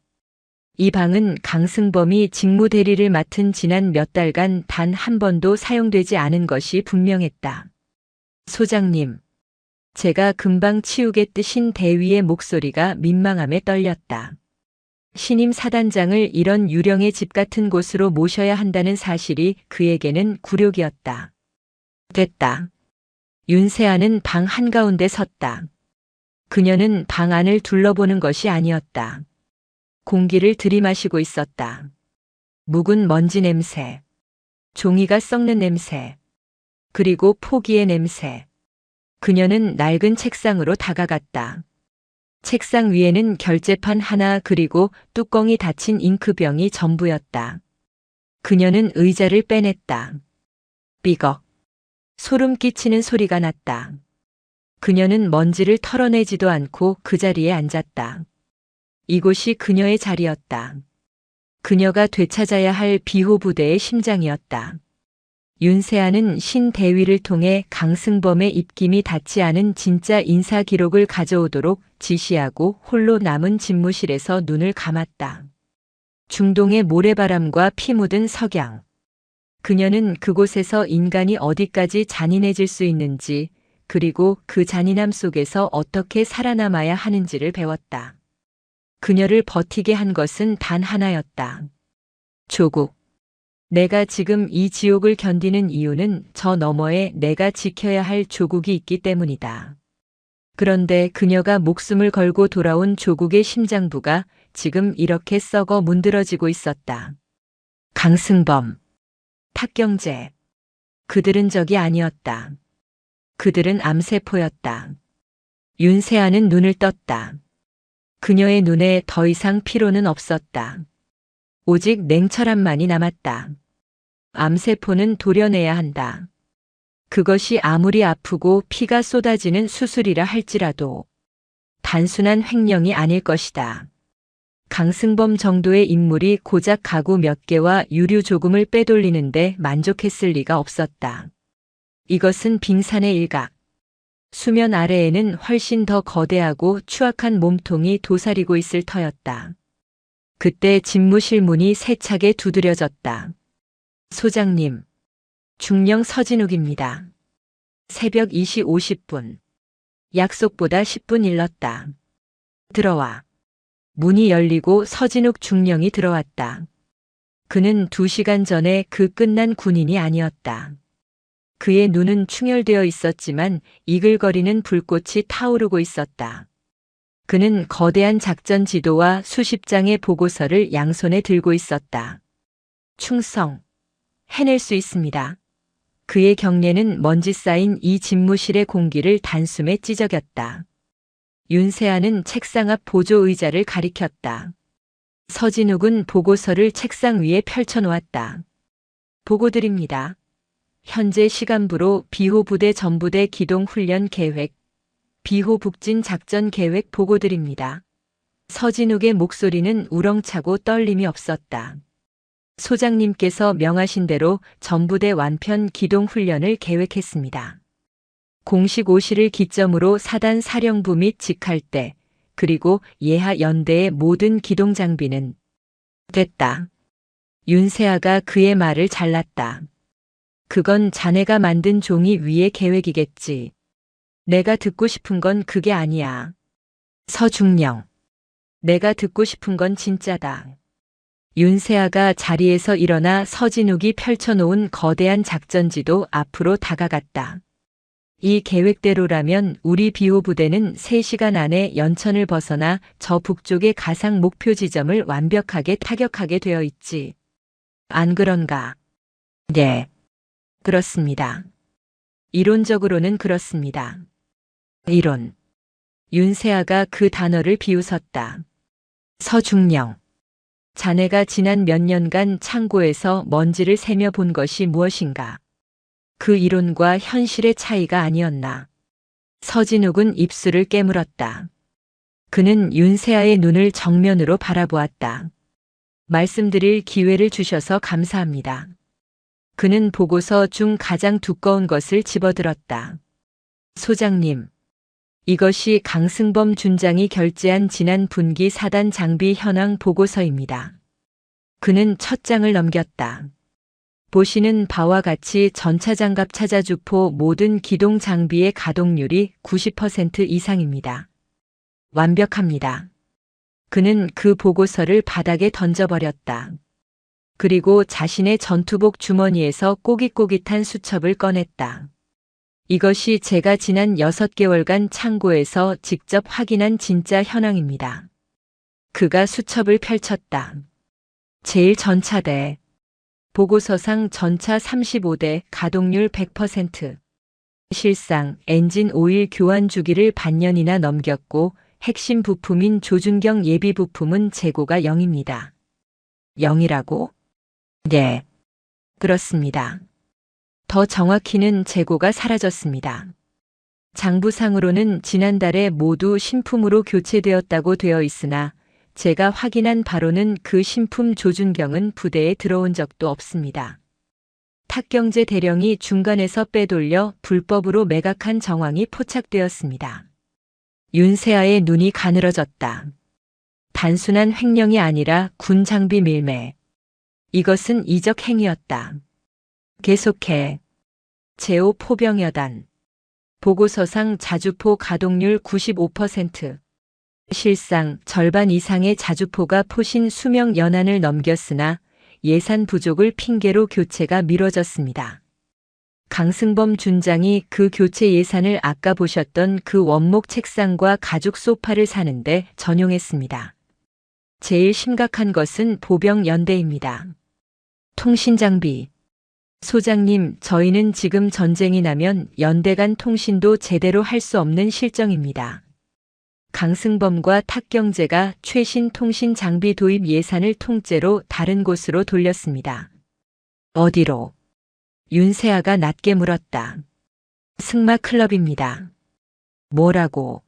이 방은 강승범이 직무대리를 맡은 지난 몇 달간 단 한 번도 사용되지 않은 것이 분명했다. 소장님, 제가 금방 치우겠듯인 대위의 목소리가 민망함에 떨렸다. 신임 사단장을 이런 유령의 집 같은 곳으로 모셔야 한다는 사실이 그에게는 굴욕이었다. 됐다. 윤세아는 방 한가운데 섰다. 그녀는 방 안을 둘러보는 것이 아니었다. 공기를 들이마시고 있었다. 묵은 먼지 냄새, 종이가 썩는 냄새, 그리고 포기의 냄새. 그녀는 낡은 책상으로 다가갔다. 책상 위에는 결제판 하나 그리고 뚜껑이 닫힌 잉크병이 전부였다. 그녀는 의자를 빼냈다. 삐걱. 소름 끼치는 소리가 났다. 그녀는 먼지를 털어내지도 않고 그 자리에 앉았다. 이곳이 그녀의 자리였다. 그녀가 되찾아야 할 비호부대의 심장이었다. 윤세아는 신 대위를 통해 강승범의 입김이 닿지 않은 진짜 인사 기록을 가져오도록 지시하고 홀로 남은 집무실에서 눈을 감았다. 중동의 모래바람과 피 묻은 석양. 그녀는 그곳에서 인간이 어디까지 잔인해질 수 있는지, 그리고 그 잔인함 속에서 어떻게 살아남아야 하는지를 배웠다. 그녀를 버티게 한 것은 단 하나였다. 조국. 내가 지금 이 지옥을 견디는 이유는 저 너머에 내가 지켜야 할 조국이 있기 때문이다. 그런데 그녀가 목숨을 걸고 돌아온 조국의 심장부가 지금 이렇게 썩어 문드러지고 있었다. 강승범, 탁경재. 그들은 적이 아니었다. 그들은 암세포였다. 윤세아는 눈을 떴다. 그녀의 눈에 더 이상 피로는 없었다. 오직 냉철함만이 남았다. 암세포는 도려내야 한다. 그것이 아무리 아프고 피가 쏟아지는 수술이라 할지라도 단순한 횡령이 아닐 것이다. 강승범 정도의 인물이 고작 가구 몇 개와 유류 조금을 빼돌리는데 만족했을 리가 없었다. 이것은 빙산의 일각. 수면 아래에는 훨씬 더 거대하고 추악한 몸통이 도사리고 있을 터였다. 그때 집무실 문이 세차게 두드려졌다. 소장님, 중령 서진욱입니다. 새벽 2시 50분. 약속보다 10분 일렀다. 들어와. 문이 열리고 서진욱 중령이 들어왔다. 그는 2시간 전에 그 끝난 군인이 아니었다. 그의 눈은 충혈되어 있었지만 이글거리는 불꽃이 타오르고 있었다. 그는 거대한 작전 지도와 수십 장의 보고서를 양손에 들고 있었다. 충성. 해낼 수 있습니다. 그의 경례는 먼지 쌓인 이 집무실의 공기를 단숨에 찢어겼다. 윤세아는 책상 앞 보조 의자를 가리켰다. 서진욱은 보고서를 책상 위에 펼쳐놓았다. 보고드립니다. 현재 시간부로 비호 부대 전부대 기동 훈련 계획, 비호 북진 작전 계획 보고드립니다. 서진욱의 목소리는 우렁차고 떨림이 없었다. 소장님께서 명하신 대로 전부대 완편 기동 훈련을 계획했습니다. 공식 5시를 기점으로 사단 사령부 및 직할대, 그리고 예하 연대의 모든 기동 장비는 됐다. 윤세아가 그의 말을 잘랐다. 그건 자네가 만든 종이 위의 계획이겠지. 내가 듣고 싶은 건 그게 아니야. 서중령. 내가 듣고 싶은 건 진짜다. 윤세아가 자리에서 일어나 서진욱이 펼쳐놓은 거대한 작전지도 앞으로 다가갔다. 이 계획대로라면 우리 비호 부대는 3시간 안에 연천을 벗어나 저 북쪽의 가상 목표 지점을 완벽하게 타격하게 되어 있지. 안 그런가? 네. 그렇습니다. 이론적으로는 그렇습니다. 이론. 윤세아가 그 단어를 비웃었다. 서중령. 자네가 지난 몇 년간 창고에서 먼지를 세며 본 것이 무엇인가? 그 이론과 현실의 차이가 아니었나? 서진욱은 입술을 깨물었다. 그는 윤세아의 눈을 정면으로 바라보았다. 말씀드릴 기회를 주셔서 감사합니다. 그는 보고서 중 가장 두꺼운 것을 집어들었다. 소장님, 이것이 강승범 준장이 결재한 지난 분기 사단 장비 현황 보고서입니다. 그는 첫 장을 넘겼다. 보시는 바와 같이 전차장갑 차자주포 모든 기동 장비의 가동률이 90% 이상입니다. 완벽합니다. 그는 그 보고서를 바닥에 던져버렸다. 그리고 자신의 전투복 주머니에서 꼬깃꼬깃한 수첩을 꺼냈다. 이것이 제가 지난 6개월간 창고에서 직접 확인한 진짜 현황입니다. 그가 수첩을 펼쳤다. 제1전차대. 보고서상 전차 35대 가동률 100%. 실상 엔진 오일 교환 주기를 반년이나 넘겼고 핵심 부품인 조준경 예비 부품은 재고가 0입니다. 0이라고? 네. 그렇습니다. 더 정확히는 재고가 사라졌습니다. 장부상으로는 지난달에 모두 신품으로 교체되었다고 되어 있으나 제가 확인한 바로는 그 신품 조준경은 부대에 들어온 적도 없습니다. 탁경재 대령이 중간에서 빼돌려 불법으로 매각한 정황이 포착되었습니다. 윤세아의 눈이 가늘어졌다. 단순한 횡령이 아니라 군 장비 밀매. 이것은 이적 행위였다. 계속해. 제5 포병여단. 보고서상 자주포 가동률 95%. 실상 절반 이상의 자주포가 포신 수명 연한을 넘겼으나 예산 부족을 핑계로 교체가 미뤄졌습니다. 강승범 준장이 그 교체 예산을 아까 보셨던 그 원목 책상과 가죽 소파를 사는데 전용했습니다. 제일 심각한 것은 보병 연대입니다. 통신장비. 소장님, 저희는 지금 전쟁이 나면 연대 간 통신도 제대로 할 수 없는 실정입니다. 강승범과 탁경제가 최신 통신 장비 도입 예산을 통째로 다른 곳으로 돌렸습니다. 어디로? 윤세아가 낮게 물었다. 승마클럽입니다. 뭐라고?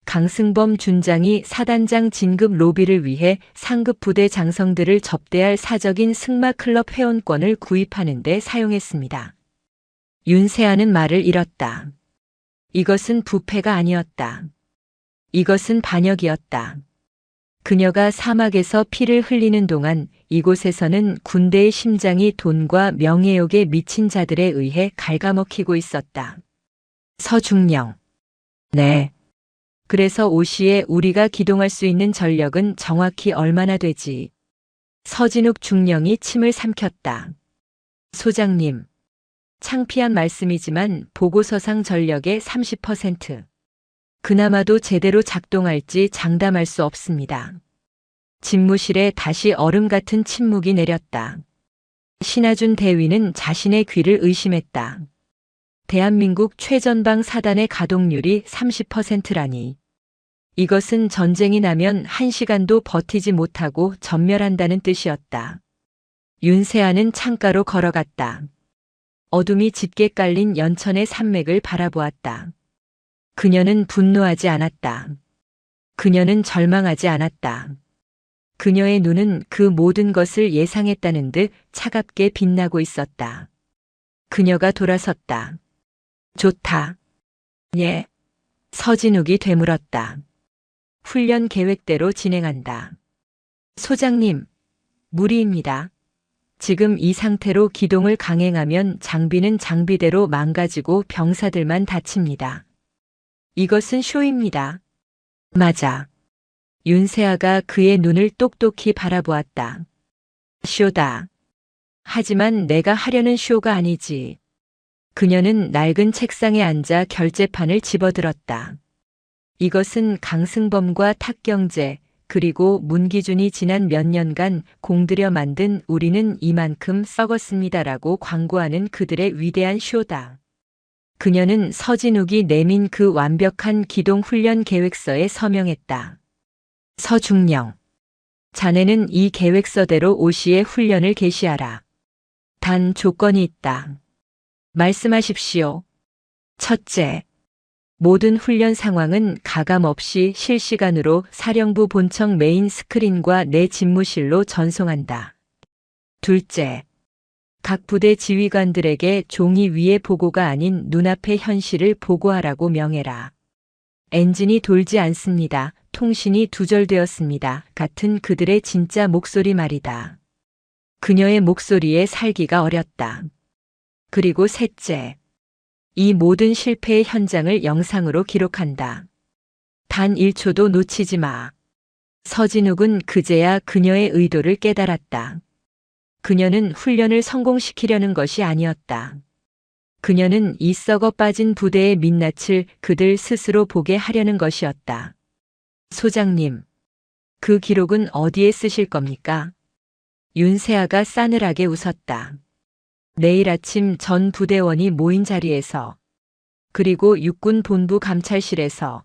강승범 준장이 사단장 진급 로비를 위해 상급 부대 장성들을 접대할 사적인 승마클럽 회원권을 구입하는 데 사용했습니다. 윤세아는 말을 잃었다. 이것은 부패가 아니었다. 이것은 반역이었다. 그녀가 사막에서 피를 흘리는 동안 이곳에서는 군대의 심장이 돈과 명예욕에 미친 자들에 의해 갉아먹히고 있었다. 서중령. 네. 그래서 오시에 우리가 기동할 수 있는 전력은 정확히 얼마나 되지? 서진욱 중령이 침을 삼켰다. 소장님. 창피한 말씀이지만 보고서상 전력의 30%. 그나마도 제대로 작동할지 장담할 수 없습니다. 집무실에 다시 얼음 같은 침묵이 내렸다. 신하준 대위는 자신의 귀를 의심했다. 대한민국 최전방 사단의 가동률이 30%라니. 이것은 전쟁이 나면 1시간도 버티지 못하고 전멸한다는 뜻이었다. 윤세아는 창가로 걸어갔다. 어둠이 짙게 깔린 연천의 산맥을 바라보았다. 그녀는 분노하지 않았다. 그녀는 절망하지 않았다. 그녀의 눈은 그 모든 것을 예상했다는 듯 차갑게 빛나고 있었다. 그녀가 돌아섰다. 좋다. 예. 서진욱이 되물었다. 훈련 계획대로 진행한다. 소장님, 무리입니다. 지금 이 상태로 기동을 강행하면 장비는 장비대로 망가지고 병사들만 다칩니다. 이것은 쇼입니다. 맞아. 윤세아가 그의 눈을 똑똑히 바라보았다. 쇼다. 하지만 내가 하려는 쇼가 아니지. 그녀는 낡은 책상에 앉아 결제판을 집어들었다. 이것은 강승범과 탁경제, 그리고 문기준이 지난 몇 년간 공들여 만든 우리는 이만큼 썩었습니다라고 광고하는 그들의 위대한 쇼다. 그녀는 서진욱이 내민 그 완벽한 기동 훈련 계획서에 서명했다. 서중령. 자네는 이 계획서대로 오시의 훈련을 개시하라. 단 조건이 있다. 말씀하십시오. 첫째. 모든 훈련 상황은 가감 없이 실시간으로 사령부 본청 메인 스크린과 내 집무실로 전송한다. 둘째. 각 부대 지휘관들에게 종이 위의 보고가 아닌 눈앞의 현실을 보고하라고 명해라. 엔진이 돌지 않습니다. 통신이 두절되었습니다. 같은 그들의 진짜 목소리 말이다. 그녀의 목소리에 살기가 어렸다. 그리고 셋째. 이 모든 실패의 현장을 영상으로 기록한다. 단 1초도 놓치지 마. 서진욱은 그제야 그녀의 의도를 깨달았다. 그녀는 훈련을 성공시키려는 것이 아니었다. 그녀는 이 썩어 빠진 부대의 민낯을 그들 스스로 보게 하려는 것이었다. 소장님, 그 기록은 어디에 쓰실 겁니까? 윤세아가 싸늘하게 웃었다. 내일 아침 전 부대원이 모인 자리에서, 그리고 육군 본부 감찰실에서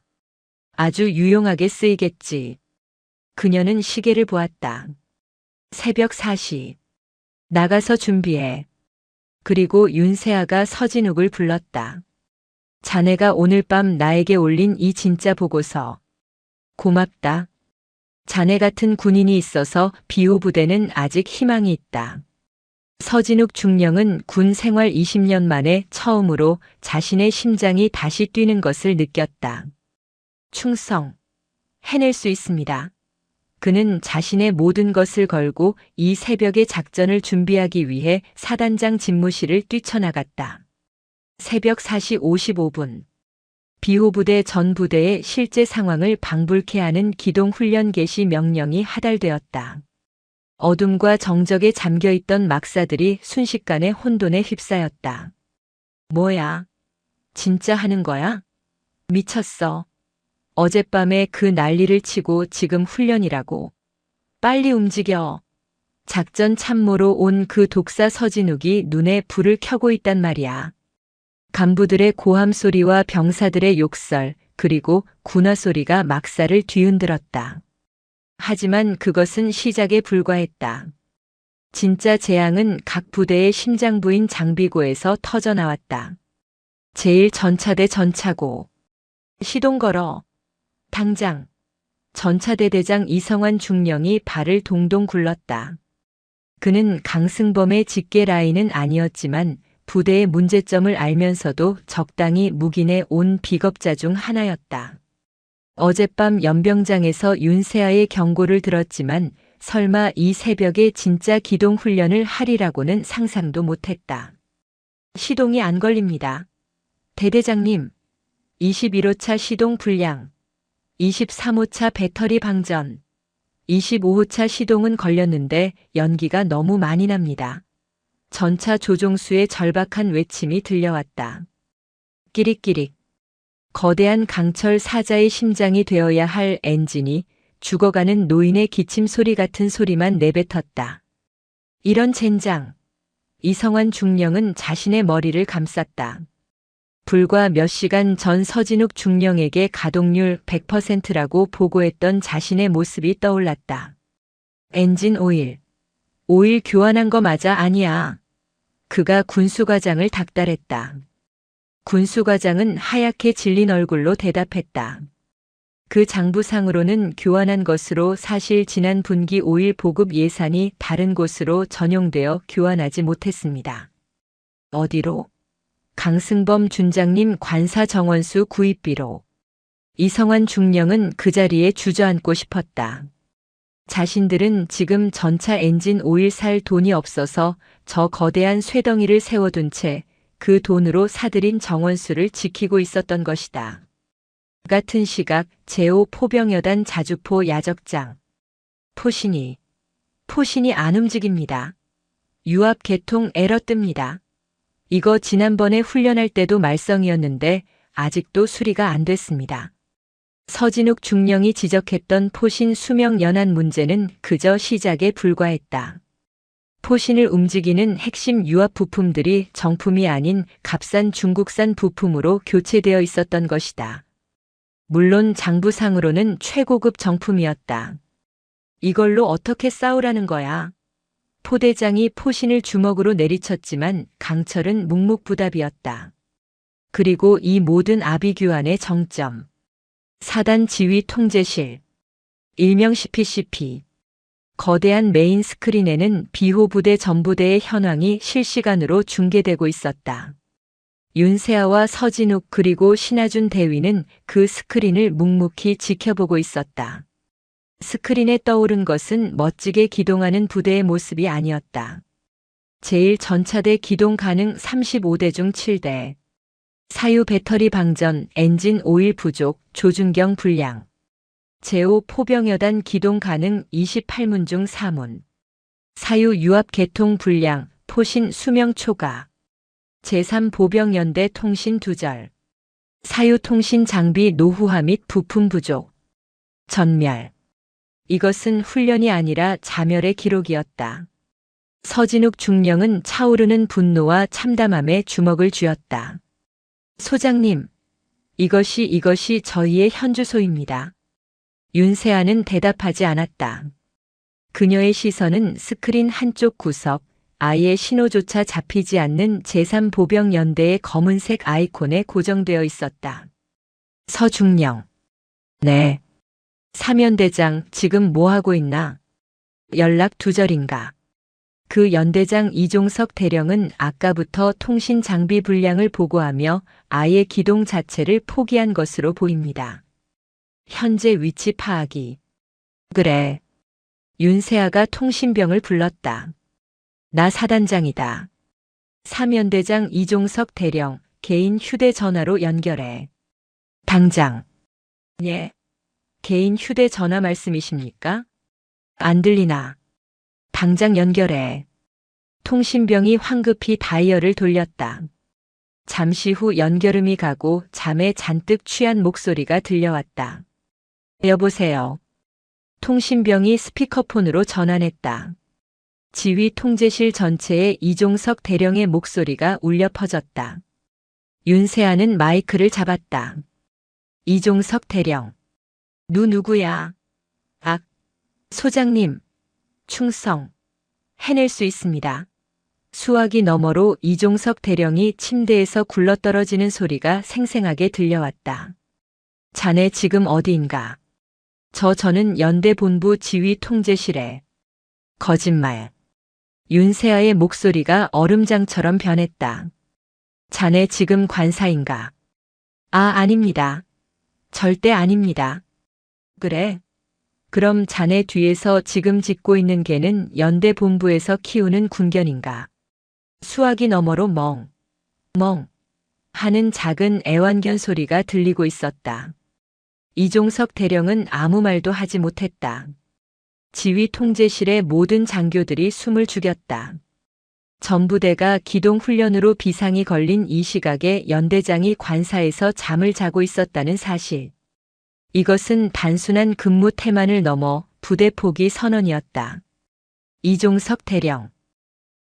아주 유용하게 쓰이겠지. 그녀는 시계를 보았다. 새벽 4시. 나가서 준비해. 그리고 윤세아가 서진욱을 불렀다. 자네가 오늘 밤 나에게 올린 이 진짜 보고서. 고맙다. 자네 같은 군인이 있어서 비호 부대는 아직 희망이 있다. 서진욱 중령은 군 생활 20년 만에 처음으로 자신의 심장이 다시 뛰는 것을 느꼈다. 충성. 해낼 수 있습니다. 그는 자신의 모든 것을 걸고 이 새벽의 작전을 준비하기 위해 사단장 집무실을 뛰쳐나갔다. 새벽 4시 55분. 비호부대 전 부대의 실제 상황을 방불케 하는 기동훈련 개시 명령이 하달되었다. 어둠과 정적에 잠겨있던 막사들이 순식간에 혼돈에 휩싸였다. 뭐야? 진짜 하는 거야? 미쳤어. 어젯밤에 그 난리를 치고 지금 훈련이라고. 빨리 움직여. 작전 참모로 온 그 독사 서진욱이 눈에 불을 켜고 있단 말이야. 간부들의 고함 소리와 병사들의 욕설, 그리고 군화 소리가 막사를 뒤흔들었다. 하지만 그것은 시작에 불과했다. 진짜 재앙은 각 부대의 심장부인 장비고에서 터져 나왔다. 제1전차대 전차고. 시동 걸어. 당장. 전차대 대장 이성환 중령이 발을 동동 굴렀다. 그는 강승범의 직계 라인은 아니었지만 부대의 문제점을 알면서도 적당히 묵인해 온 비겁자 중 하나였다. 어젯밤 연병장에서 윤세아의 경고를 들었지만 설마 이 새벽에 진짜 기동 훈련을 하리라고는 상상도 못했다. 시동이 안 걸립니다. 대대장님, 21호차 시동 불량, 23호차 배터리 방전, 25호차 시동은 걸렸는데 연기가 너무 많이 납니다. 전차 조종수의 절박한 외침이 들려왔다. 끼릭끼릭. 거대한 강철 사자의 심장이 되어야 할 엔진이 죽어가는 노인의 기침 소리 같은 소리만 내뱉었다. 이런 젠장. 이성환 중령은 자신의 머리를 감쌌다. 불과 몇 시간 전 서진욱 중령에게 가동률 100%라고 보고했던 자신의 모습이 떠올랐다. 엔진 오일. 오일 교환한 거 맞아? 아니야. 그가 군수과장을 닥달했다. 군수과장은 하얗게 질린 얼굴로 대답했다. 그 장부상으로는 교환한 것으로 사실 지난 분기 오일 보급 예산이 다른 곳으로 전용되어 교환하지 못했습니다. 어디로? 강승범 준장님 관사 정원수 구입비로. 이성환 중령은 그 자리에 주저앉고 싶었다. 자신들은 지금 전차 엔진 오일 살 돈이 없어서 저 거대한 쇠덩이를 세워둔 채 그 돈으로 사들인 정원수를 지키고 있었던 것이다. 같은 시각 제5포병여단 자주포 야적장. 포신이 안 움직입니다. 유압 개통 에러 뜹니다. 이거 지난번에 훈련할 때도 말썽이었는데 아직도 수리가 안 됐습니다. 서진욱 중령이 지적했던 포신 수명 연한 문제는 그저 시작에 불과했다. 포신을 움직이는 핵심 유압 부품들이 정품이 아닌 값싼 중국산 부품으로 교체되어 있었던 것이다. 물론 장부상으로는 최고급 정품이었다. 이걸로 어떻게 싸우라는 거야? 포대장이 포신을 주먹으로 내리쳤지만 강철은 묵묵부답이었다. 그리고 이 모든 아비규환의 정점. 사단 지휘 통제실. 일명 CPCP. 거대한 메인 스크린에는 비호 부대 전부대의 현황이 실시간으로 중계되고 있었다. 윤세아와 서진욱 그리고 신하준 대위는 그 스크린을 묵묵히 지켜보고 있었다. 스크린에 떠오른 것은 멋지게 기동하는 부대의 모습이 아니었다. 제1전차대 기동 가능 35대 중 7대. 사유 배터리 방전, 엔진 오일 부족, 조준경 불량. 제5포병여단 기동 가능 28문 중 4문. 사유 유압 개통 불량, 포신 수명 초과. 제3보병연대 통신 두절. 사유 통신 장비 노후화 및 부품 부족. 전멸. 이것은 훈련이 아니라 자멸의 기록이었다. 서진욱 중령은 차오르는 분노와 참담함에 주먹을 쥐었다. 소장님, 이것이 저희의 현주소입니다. 윤세아는 대답하지 않았다. 그녀의 시선은 스크린 한쪽 구석, 아예 신호조차 잡히지 않는 제3보병연대의 검은색 아이콘에 고정되어 있었다. 서중령. 네. 사면대장, 지금 뭐하고 있나? 연락 두절인가? 그 연대장 이종석 대령은 아까부터 통신 장비 불량을 보고하며 아예 기동 자체를 포기한 것으로 보입니다. 현재 위치 파악이. 그래. 윤세아가 통신병을 불렀다. 나 사단장이다. 사면대장 이종석 대령, 개인 휴대전화로 연결해. 당장. 예. 개인 휴대전화 말씀이십니까? 안 들리나? 당장 연결해. 통신병이 황급히 다이얼을 돌렸다. 잠시 후 연결음이 가고 잠에 잔뜩 취한 목소리가 들려왔다. 여보세요. 통신병이 스피커폰으로 전환했다. 지휘 통제실 전체에 이종석 대령의 목소리가 울려 퍼졌다. 윤세아는 마이크를 잡았다. 이종석 대령. 누구야? 소장님. 충성. 해낼 수 있습니다. 수화기 너머로 이종석 대령이 침대에서 굴러떨어지는 소리가 생생하게 들려왔다. 자네 지금 어디인가? 저는 연대 본부 지휘 통제실에. 거짓말. 윤세아의 목소리가 얼음장처럼 변했다. 자네 지금 관사인가? 아닙니다. 절대 아닙니다. 그래? 그럼 자네 뒤에서 지금 짖고 있는 개는 연대 본부에서 키우는 군견인가? 수화기 너머로 멍 하는 작은 애완견 소리가 들리고 있었다. 이종석 대령은 아무 말도 하지 못했다. 지휘 통제실의 모든 장교들이 숨을 죽였다. 전부대가 기동훈련으로 비상이 걸린 이 시각에 연대장이 관사에서 잠을 자고 있었다는 사실. 이것은 단순한 근무 태만을 넘어 부대 포기 선언이었다. 이종석 대령.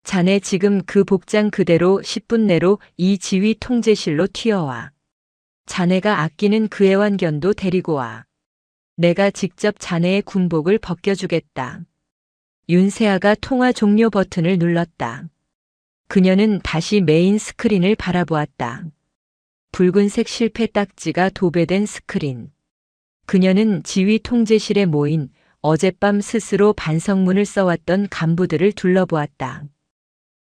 자네 지금 그 복장 그대로 10분 내로 이 지휘 통제실로 튀어와. 자네가 아끼는 그 애완견도 데리고 와. 내가 직접 자네의 군복을 벗겨주겠다. 윤세아가 통화 종료 버튼을 눌렀다. 그녀는 다시 메인 스크린을 바라보았다. 붉은색 실패 딱지가 도배된 스크린. 그녀는 지휘 통제실에 모인 어젯밤 스스로 반성문을 써왔던 간부들을 둘러보았다.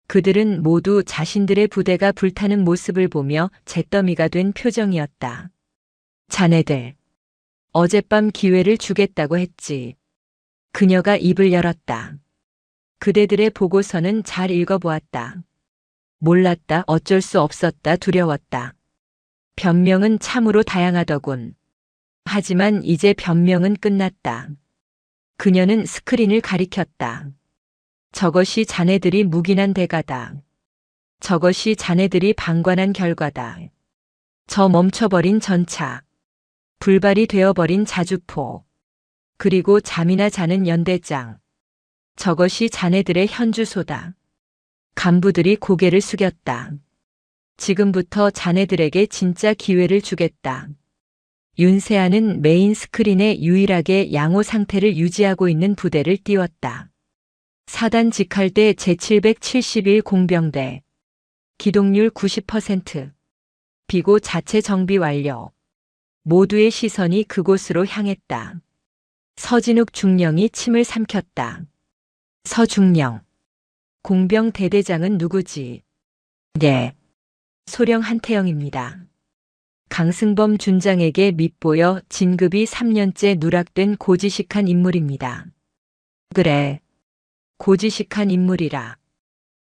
그들은 모두 자신들의 부대가 불타는 모습을 보며 잿더미가 된 표정이었다. 자네들, 어젯밤 기회를 주겠다고 했지. 그녀가 입을 열었다. 그대들의 보고서는 잘 읽어보았다. 몰랐다, 어쩔 수 없었다, 두려웠다. 변명은 참으로 다양하더군. 하지만 이제 변명은 끝났다. 그녀는 스크린을 가리켰다. 저것이 자네들이 묵인한 대가다. 저것이 자네들이 방관한 결과다. 저 멈춰버린 전차. 불발이 되어버린 자주포. 그리고 잠이나 자는 연대장. 저것이 자네들의 현주소다. 간부들이 고개를 숙였다. 지금부터 자네들에게 진짜 기회를 주겠다. 윤세아는 메인 스크린에 유일하게 양호 상태를 유지하고 있는 부대를 띄웠다. 사단 직할대 제771 공병대. 기동률 90%. 비고 자체 정비 완료. 모두의 시선이 그곳으로 향했다. 서진욱 중령이 침을 삼켰다. 서중령. 공병 대대장은 누구지? 네. 소령 한태영입니다. 강승범 준장에게 밉보여 진급이 3년째 누락된 고지식한 인물입니다. 그래. 고지식한 인물이라.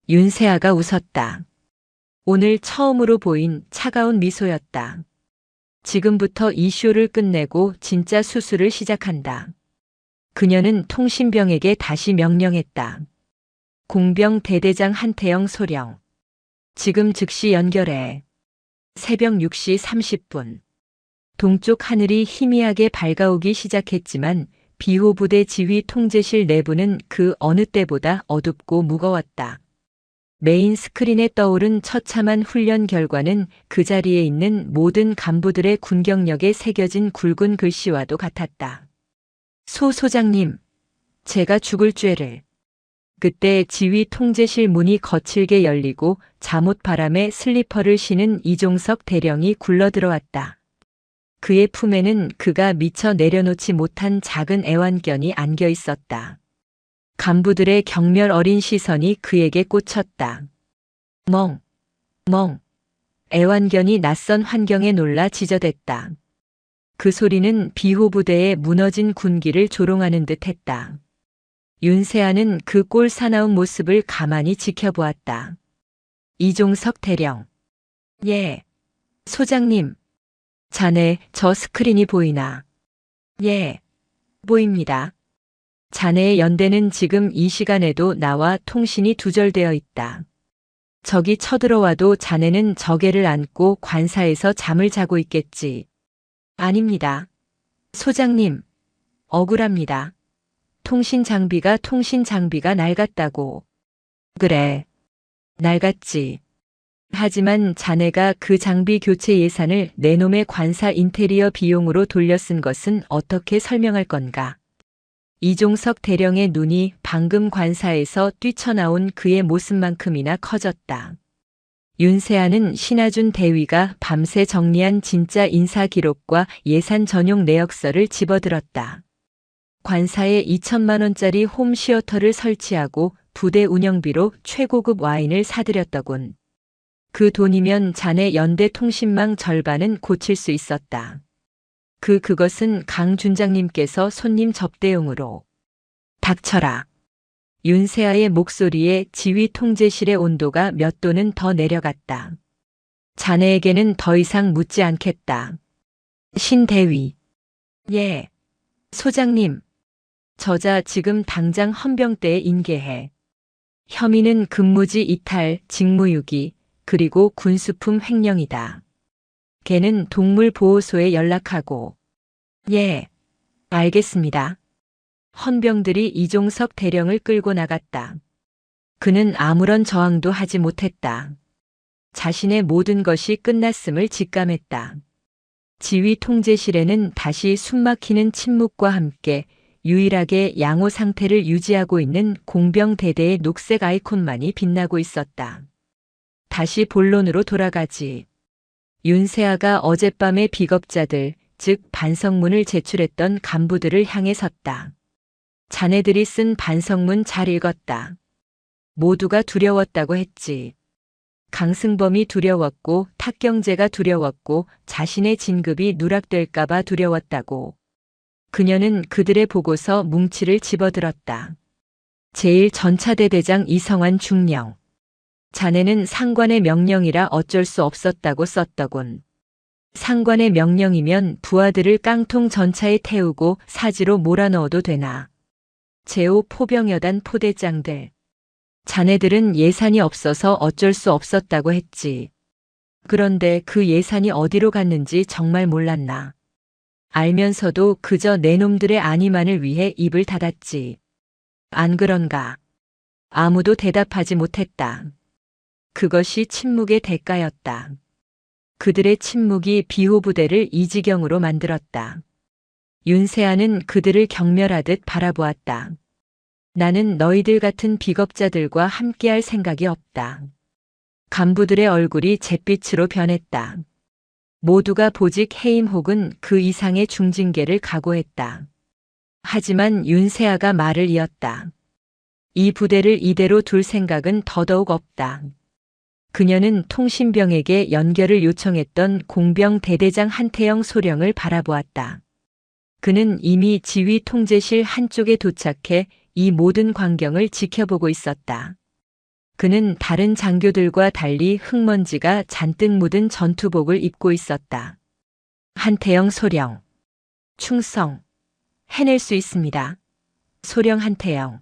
윤세아가 웃었다. 오늘 처음으로 보인 차가운 미소였다. 지금부터 이 쇼를 끝내고 진짜 수술을 시작한다. 그녀는 통신병에게 다시 명령했다. 공병 대대장 한태영 소령. 지금 즉시 연결해. 새벽 6시 30분. 동쪽 하늘이 희미하게 밝아오기 시작했지만 비호부대 지휘 통제실 내부는 그 어느 때보다 어둡고 무거웠다. 메인 스크린에 떠오른 처참한 훈련 결과는 그 자리에 있는 모든 간부들의 군경력에 새겨진 굵은 글씨와도 같았다. 소 소장님, 제가 죽을 죄를. 그때 지휘 통제실 문이 거칠게 열리고 잠옷 바람에 슬리퍼를 신은 이종석 대령이 굴러들어왔다. 그의 품에는 그가 미처 내려놓지 못한 작은 애완견이 안겨 있었다. 간부들의 경멸 어린 시선이 그에게 꽂혔다. 멍. 애완견이 낯선 환경에 놀라 지저댔다. 그 소리는 비호부대의 무너진 군기를 조롱하는 듯 했다. 윤세아는 그 꼴 사나운 모습을 가만히 지켜보았다. 이종석 대령. 예. 소장님. 자네, 저 스크린이 보이나? 예. 보입니다. 자네의 연대는 지금 이 시간에도 나와 통신이 두절되어 있다. 적이 쳐들어와도 자네는 저개를 안고 관사에서 잠을 자고 있겠지. 아닙니다. 소장님, 억울합니다. 통신 장비가 낡았다고. 그래, 낡았지. 하지만 자네가 그 장비 교체 예산을 내 놈의 관사 인테리어 비용으로 돌려 쓴 것은 어떻게 설명할 건가? 이종석 대령의 눈이 방금 관사에서 뛰쳐나온 그의 모습만큼이나 커졌다. 윤세아는 신하준 대위가 밤새 정리한 진짜 인사 기록과 예산 전용 내역서를 집어들었다. 관사에 2천만 원짜리 홈시어터를 설치하고 부대 운영비로 최고급 와인을 사들였더군. 그 돈이면 자네 연대통신망 절반은 고칠 수 있었다. 그것은 강 준장님께서 손님 접대용으로. 닥쳐라. 윤세아의 목소리에 지휘 통제실의 온도가 몇 도는 더 내려갔다. 자네에게는 더 이상 묻지 않겠다. 신대위. 예. 소장님. 저자 지금 당장 헌병대에 인계해. 혐의는 근무지 이탈, 직무유기, 그리고 군수품 횡령이다. 걔는 동물보호소에 연락하고. 예, 알겠습니다. 헌병들이 이종석 대령을 끌고 나갔다. 그는 아무런 저항도 하지 못했다. 자신의 모든 것이 끝났음을 직감했다. 지휘 통제실에는 다시 숨막히는 침묵과 함께 유일하게 양호 상태를 유지하고 있는 공병대대의 녹색 아이콘만이 빛나고 있었다. 다시 본론으로 돌아가지. 윤세아가 어젯밤에 비겁자들, 즉 반성문을 제출했던 간부들을 향해 섰다. 자네들이 쓴 반성문 잘 읽었다. 모두가 두려웠다고 했지. 강승범이 두려웠고 탁경재가 두려웠고 자신의 진급이 누락될까봐 두려웠다고. 그녀는 그들의 보고서 뭉치를 집어들었다. 제1전차대대장 이성환 중령. 자네는 상관의 명령이라 어쩔 수 없었다고 썼더군. 상관의 명령이면 부하들을 깡통 전차에 태우고 사지로 몰아넣어도 되나. 제5 포병여단 포대장들. 자네들은 예산이 없어서 어쩔 수 없었다고 했지. 그런데 그 예산이 어디로 갔는지 정말 몰랐나. 알면서도 그저 내 놈들의 안위만을 위해 입을 닫았지. 안 그런가? 아무도 대답하지 못했다. 그것이 침묵의 대가였다. 그들의 침묵이 비호부대를 이 지경으로 만들었다. 윤세아는 그들을 경멸하듯 바라보았다. 나는 너희들 같은 비겁자들과 함께할 생각이 없다. 간부들의 얼굴이 잿빛으로 변했다. 모두가 보직 해임 혹은 그 이상의 중징계를 각오했다. 하지만 윤세아가 말을 이었다. 이 부대를 이대로 둘 생각은 더더욱 없다. 그녀는 통신병에게 연결을 요청했던 공병 대대장 한태영 소령을 바라보았다. 그는 이미 지휘 통제실 한쪽에 도착해 이 모든 광경을 지켜보고 있었다. 그는 다른 장교들과 달리 흙먼지가 잔뜩 묻은 전투복을 입고 있었다. 한태영 소령. 충성. 해낼 수 있습니다. 소령 한태영.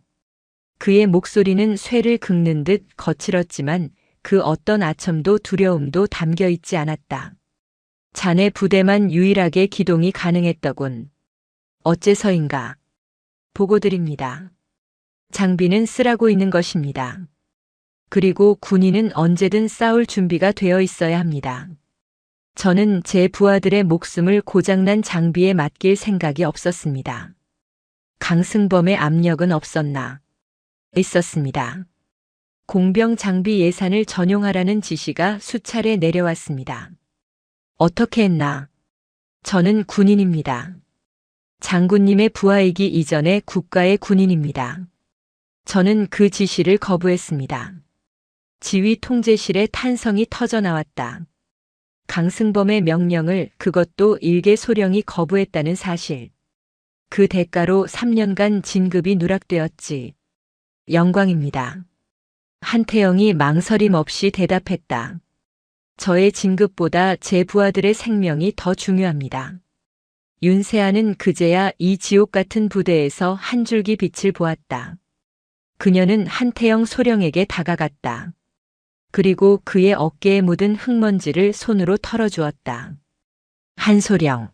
그의 목소리는 쇠를 긁는 듯 거칠었지만 그 어떤 아첨도 두려움도 담겨 있지 않았다. 자네 부대만 유일하게 기동이 가능했더군. 어째서인가? 보고드립니다. 장비는 쓰라고 있는 것입니다. 그리고 군인은 언제든 싸울 준비가 되어 있어야 합니다. 저는 제 부하들의 목숨을 고장난 장비에 맡길 생각이 없었습니다. 강승범의 압력은 없었나? 있었습니다. 공병 장비 예산을 전용하라는 지시가 수차례 내려왔습니다. 어떻게 했나? 저는 군인입니다. 장군님의 부하이기 이전에 국가의 군인입니다. 저는 그 지시를 거부했습니다. 지휘 통제실의 탄성이 터져 나왔다. 강승범의 명령을 그것도 일개 소령이 거부했다는 사실. 그 대가로 3년간 진급이 누락되었지. 영광입니다. 한태영이 망설임 없이 대답했다. 저의 진급보다 제 부하들의 생명이 더 중요합니다. 윤세아는 그제야 이 지옥 같은 부대에서 한 줄기 빛을 보았다. 그녀는 한태영 소령에게 다가갔다. 그리고 그의 어깨에 묻은 흙먼지를 손으로 털어주었다. 한소령.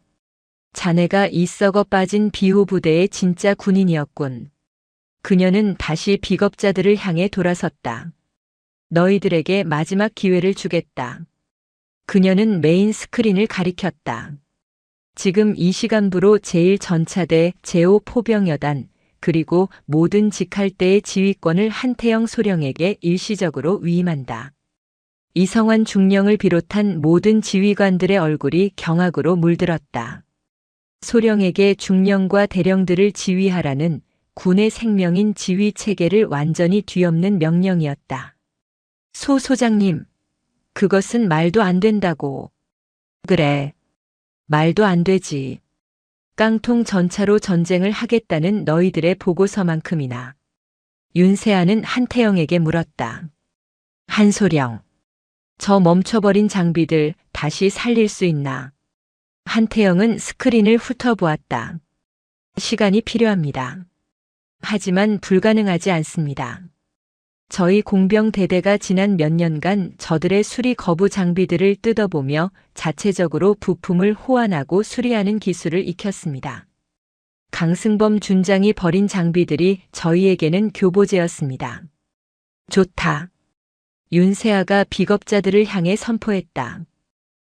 자네가 이 썩어 빠진 비호 부대의 진짜 군인이었군. 그녀는 다시 비겁자들을 향해 돌아섰다. 너희들에게 마지막 기회를 주겠다. 그녀는 메인 스크린을 가리켰다. 지금 이 시간부로 제1전차대 제5포병여단 그리고 모든 직할대의 지휘권을 한태영 소령에게 일시적으로 위임한다. 이성환 중령을 비롯한 모든 지휘관들의 얼굴이 경악으로 물들었다. 소령에게 중령과 대령들을 지휘하라는 군의 생명인 지휘 체계를 완전히 뒤엎는 명령이었다. 소 소장님, 그것은 말도 안 된다고. 그래, 말도 안 되지. 깡통 전차로 전쟁을 하겠다는 너희들의 보고서만큼이나. 윤세아는 한태영에게 물었다. 한소령, 저 멈춰버린 장비들 다시 살릴 수 있나? 한태영은 스크린을 훑어보았다. 시간이 필요합니다. 하지만 불가능하지 않습니다. 저희 공병대대가 지난 몇 년간 저들의 수리 거부 장비들을 뜯어보며 자체적으로 부품을 호환하고 수리하는 기술을 익혔습니다. 강승범 준장이 버린 장비들이 저희에게는 교보제였습니다. 좋다. 윤세아가 비겁자들을 향해 선포했다.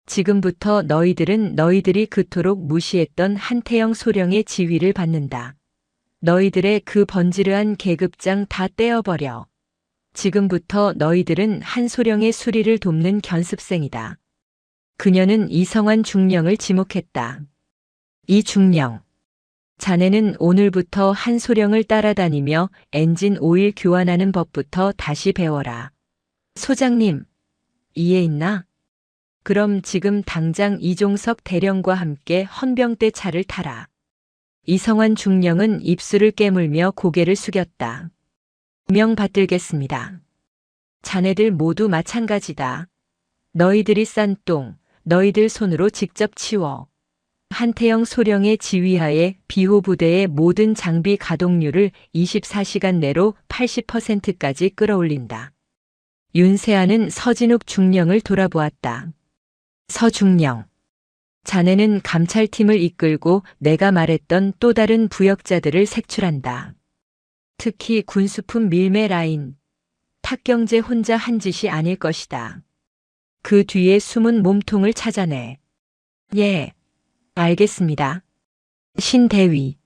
지금부터 너희들은 너희들이 그토록 무시했던 한태영 소령의 지휘를 받는다. 너희들의 그 번지르한 계급장 다 떼어버려. 지금부터 너희들은 한소령의 수리를 돕는 견습생이다. 그녀는 이성환 중령을 지목했다. 이 중령. 자네는 오늘부터 한소령을 따라다니며 엔진 오일 교환하는 법부터 다시 배워라. 소장님, 이해 있나? 그럼 지금 당장 이종석 대령과 함께 헌병대 차를 타라. 이성환 중령은 입술을 깨물며 고개를 숙였다. 명 받들겠습니다. 자네들 모두 마찬가지다. 너희들이 싼 똥, 너희들 손으로 직접 치워. 한태영 소령의 지휘하에 비호 부대의 모든 장비 가동률을 24시간 내로 80%까지 끌어올린다. 윤세아는 서진욱 중령을 돌아보았다. 서중령. 자네는 감찰팀을 이끌고 내가 말했던 또 다른 부역자들을 색출한다. 특히 군수품 밀매 라인. 탁경제 혼자 한 짓이 아닐 것이다. 그 뒤에 숨은 몸통을 찾아내. 예, 알겠습니다. 신대위.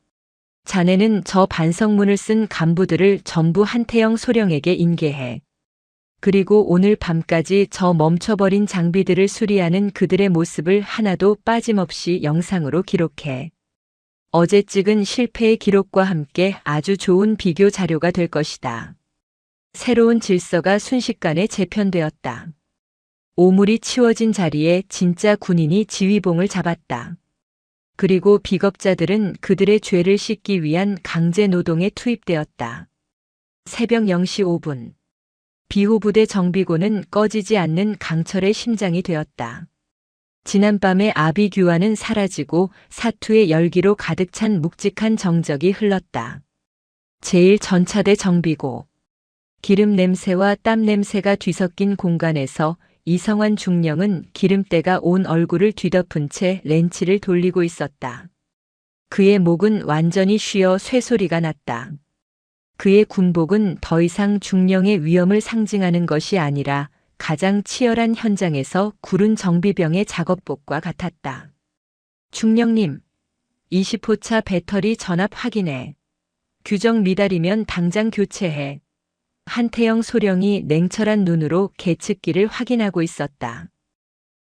자네는 저 반성문을 쓴 간부들을 전부 한태영 소령에게 인계해. 그리고 오늘 밤까지 저 멈춰버린 장비들을 수리하는 그들의 모습을 하나도 빠짐없이 영상으로 기록해. 어제 찍은 실패의 기록과 함께 아주 좋은 비교 자료가 될 것이다. 새로운 질서가 순식간에 재편되었다. 오물이 치워진 자리에 진짜 군인이 지휘봉을 잡았다. 그리고 비겁자들은 그들의 죄를 씻기 위한 강제 노동에 투입되었다. 새벽 0시 5분. 비호부대 정비고는 꺼지지 않는 강철의 심장이 되었다. 지난밤의 아비규환은 사라지고 사투의 열기로 가득 찬 묵직한 정적이 흘렀다. 제1전차대 정비고. 기름 냄새와 땀 냄새가 뒤섞인 공간에서 이성환 중령은 기름때가 온 얼굴을 뒤덮은 채 렌치를 돌리고 있었다. 그의 목은 완전히 쉬어 쇠소리가 났다. 그의 군복은 더 이상 중령의 위엄을 상징하는 것이 아니라 가장 치열한 현장에서 구른 정비병의 작업복과 같았다. 중령님, 20호차 배터리 전압 확인해. 규정 미달이면 당장 교체해. 한태영 소령이 냉철한 눈으로 계측기를 확인하고 있었다.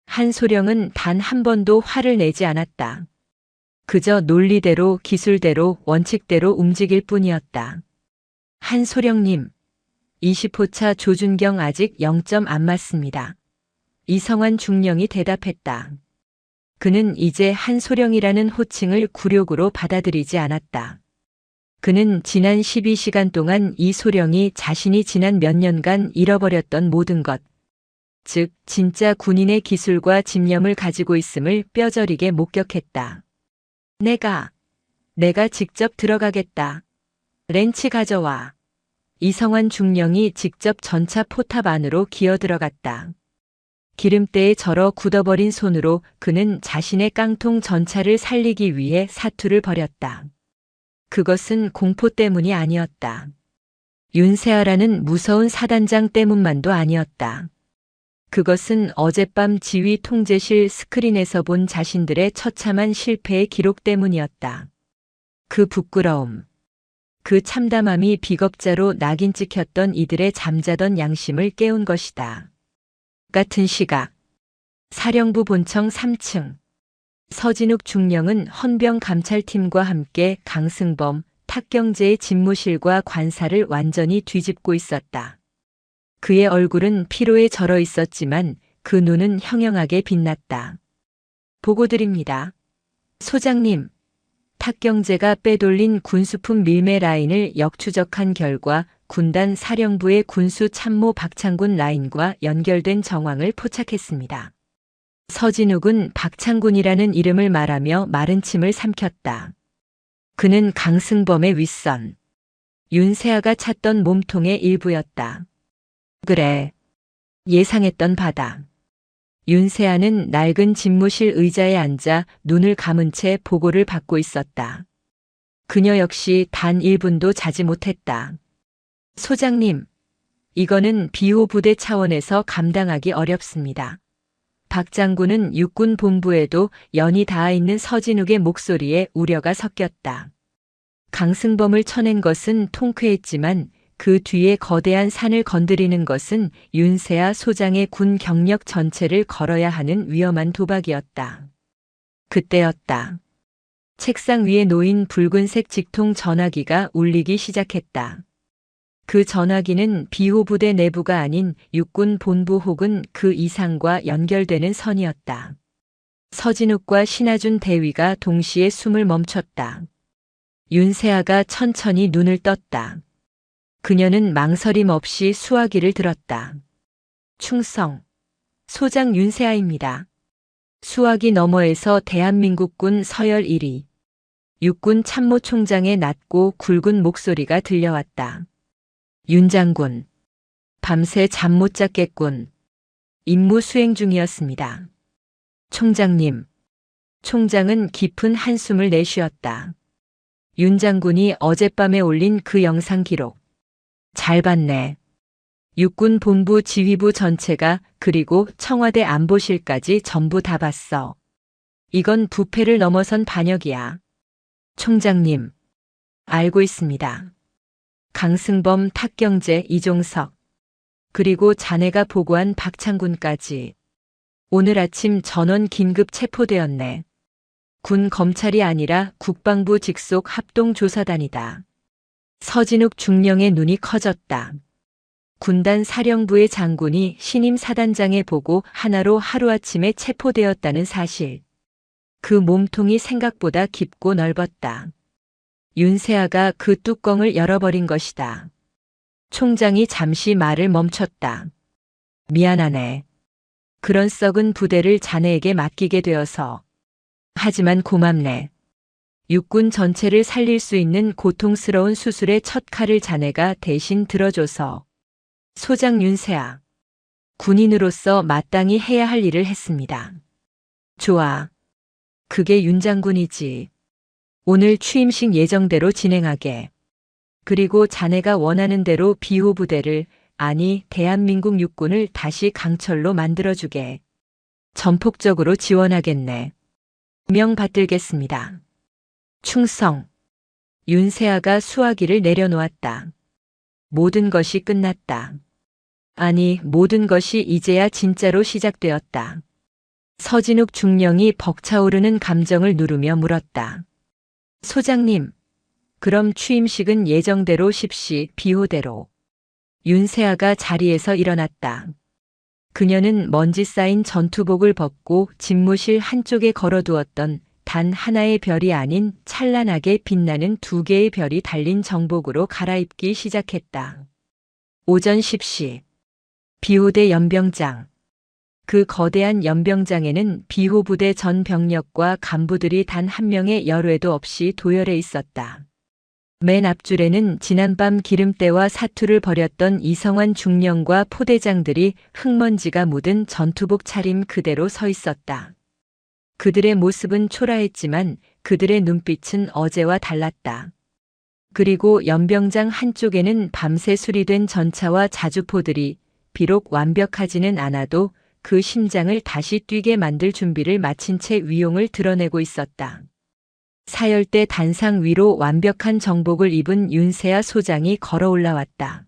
한 소령은 단 한 번도 화를 내지 않았다. 그저 논리대로 기술대로 원칙대로 움직일 뿐이었다. 한 소령님, 20호차 조준경 아직 0점 안 맞습니다. 이성환 중령이 대답했다. 그는 이제 한 소령이라는 호칭을 굴욕으로 받아들이지 않았다. 그는 지난 12시간 동안 이 소령이 자신이 지난 몇 년간 잃어버렸던 모든 것, 즉 진짜 군인의 기술과 집념을 가지고 있음을 뼈저리게 목격했다. 내가 직접 들어가겠다. 렌치 가져와. 이성환 중령이 직접 전차 포탑 안으로 기어들어갔다. 기름때에 절어 굳어버린 손으로 그는 자신의 깡통 전차를 살리기 위해 사투를 벌였다. 그것은 공포 때문이 아니었다. 윤세아라는 무서운 사단장 때문만도 아니었다. 그것은 어젯밤 지휘 통제실 스크린에서 본 자신들의 처참한 실패의 기록 때문이었다. 그 부끄러움, 그 참담함이 비겁자로 낙인 찍혔던 이들의 잠자던 양심을 깨운 것이다. 같은 시각 사령부 본청 3층 서진욱 중령은 헌병 감찰팀과 함께 강승범, 탁경재의 집무실과 관사를 완전히 뒤집고 있었다. 그의 얼굴은 피로에 절어 있었지만 그 눈은 형형하게 빛났다. 보고드립니다. 소장님, 탁경재가 빼돌린 군수품 밀매 라인을 역추적한 결과 군단 사령부의 군수 참모 박창군 라인과 연결된 정황을 포착했습니다. 서진욱은 박창군이라는 이름을 말하며 마른 침을 삼켰다. 그는 강승범의 윗선, 윤세아가 찾던 몸통의 일부였다. 그래, 예상했던 바다. 윤세아는 낡은 집무실 의자에 앉아 눈을 감은 채 보고를 받고 있었다. 그녀 역시 단 1분도 자지 못했다. 소장님, 이거는 비호 부대 차원에서 감당하기 어렵습니다. 박 장군은 육군 본부에도 연이 닿아 있는 서진욱의 목소리에 우려가 섞였다. 강승범을 쳐낸 것은 통쾌했지만 그 뒤에 거대한 산을 건드리는 것은 윤세아 소장의 군 경력 전체를 걸어야 하는 위험한 도박이었다. 그때였다. 책상 위에 놓인 붉은색 직통 전화기가 울리기 시작했다. 그 전화기는 비호 부대 내부가 아닌 육군 본부 혹은 그 이상과 연결되는 선이었다. 서진욱과 신하준 대위가 동시에 숨을 멈췄다. 윤세아가 천천히 눈을 떴다. 그녀는 망설임 없이 수화기를 들었다. 충성, 소장 윤세아입니다. 수화기 너머에서 대한민국군 서열 1위, 육군 참모총장의 낮고 굵은 목소리가 들려왔다. 윤 장군, 밤새 잠 못 잤겠군. 임무 수행 중이었습니다. 총장님, 총장은 깊은 한숨을 내쉬었다. 윤 장군이 어젯밤에 올린 그 영상 기록. 잘 봤네. 육군 본부 지휘부 전체가 그리고 청와대 안보실까지 전부 다 봤어. 이건 부패를 넘어선 반역이야. 총장님, 알고 있습니다. 강승범, 탁경재, 이종석, 그리고 자네가 보고한 박창군까지 오늘 아침 전원 긴급 체포되었네. 군 검찰이 아니라 국방부 직속 합동조사단이다. 서진욱 중령의 눈이 커졌다. 군단 사령부의 장군이 신임 사단장의 보고 하나로 하루아침에 체포되었다는 사실. 그 몸통이 생각보다 깊고 넓었다. 윤세아가 그 뚜껑을 열어버린 것이다. 총장이 잠시 말을 멈췄다. 미안하네. 그런 썩은 부대를 자네에게 맡기게 되어서. 하지만 고맙네. 육군 전체를 살릴 수 있는 고통스러운 수술의 첫 칼을 자네가 대신 들어줘서. 소장 윤세아, 군인으로서 마땅히 해야 할 일을 했습니다. 좋아. 그게 윤 장군이지. 오늘 취임식 예정대로 진행하게. 그리고 자네가 원하는 대로 비호 부대를, 아니 대한민국 육군을 다시 강철로 만들어주게. 전폭적으로 지원하겠네. 명 받들겠습니다. 충성. 윤세아가 수화기를 내려놓았다. 모든 것이 끝났다. 아니, 모든 것이 이제야 진짜로 시작되었다. 서진욱 중령이 벅차오르는 감정을 누르며 물었다. 소장님, 그럼 취임식은 예정대로 10시 비호대로. 윤세아가 자리에서 일어났다. 그녀는 먼지 쌓인 전투복을 벗고 집무실 한쪽에 걸어두었던 단 하나의 별이 아닌 찬란하게 빛나는 2개의 별이 달린 정복으로 갈아입기 시작했다. 오전 10시. 비호대 연병장. 그 거대한 연병장에는 비호부대 전 병력과 간부들이 단 한 명의 열외도 없이 도열해 있었다. 맨 앞줄에는 지난밤 기름때와 사투를 벌였던 이성환 중령과 포대장들이 흙먼지가 묻은 전투복 차림 그대로 서 있었다. 그들의 모습은 초라했지만 그들의 눈빛은 어제와 달랐다. 그리고 연병장 한쪽에는 밤새 수리된 전차와 자주포들이 비록 완벽하지는 않아도 그 심장을 다시 뛰게 만들 준비를 마친 채 위용을 드러내고 있었다. 사열대 단상 위로 완벽한 정복을 입은 윤세아 소장이 걸어 올라왔다.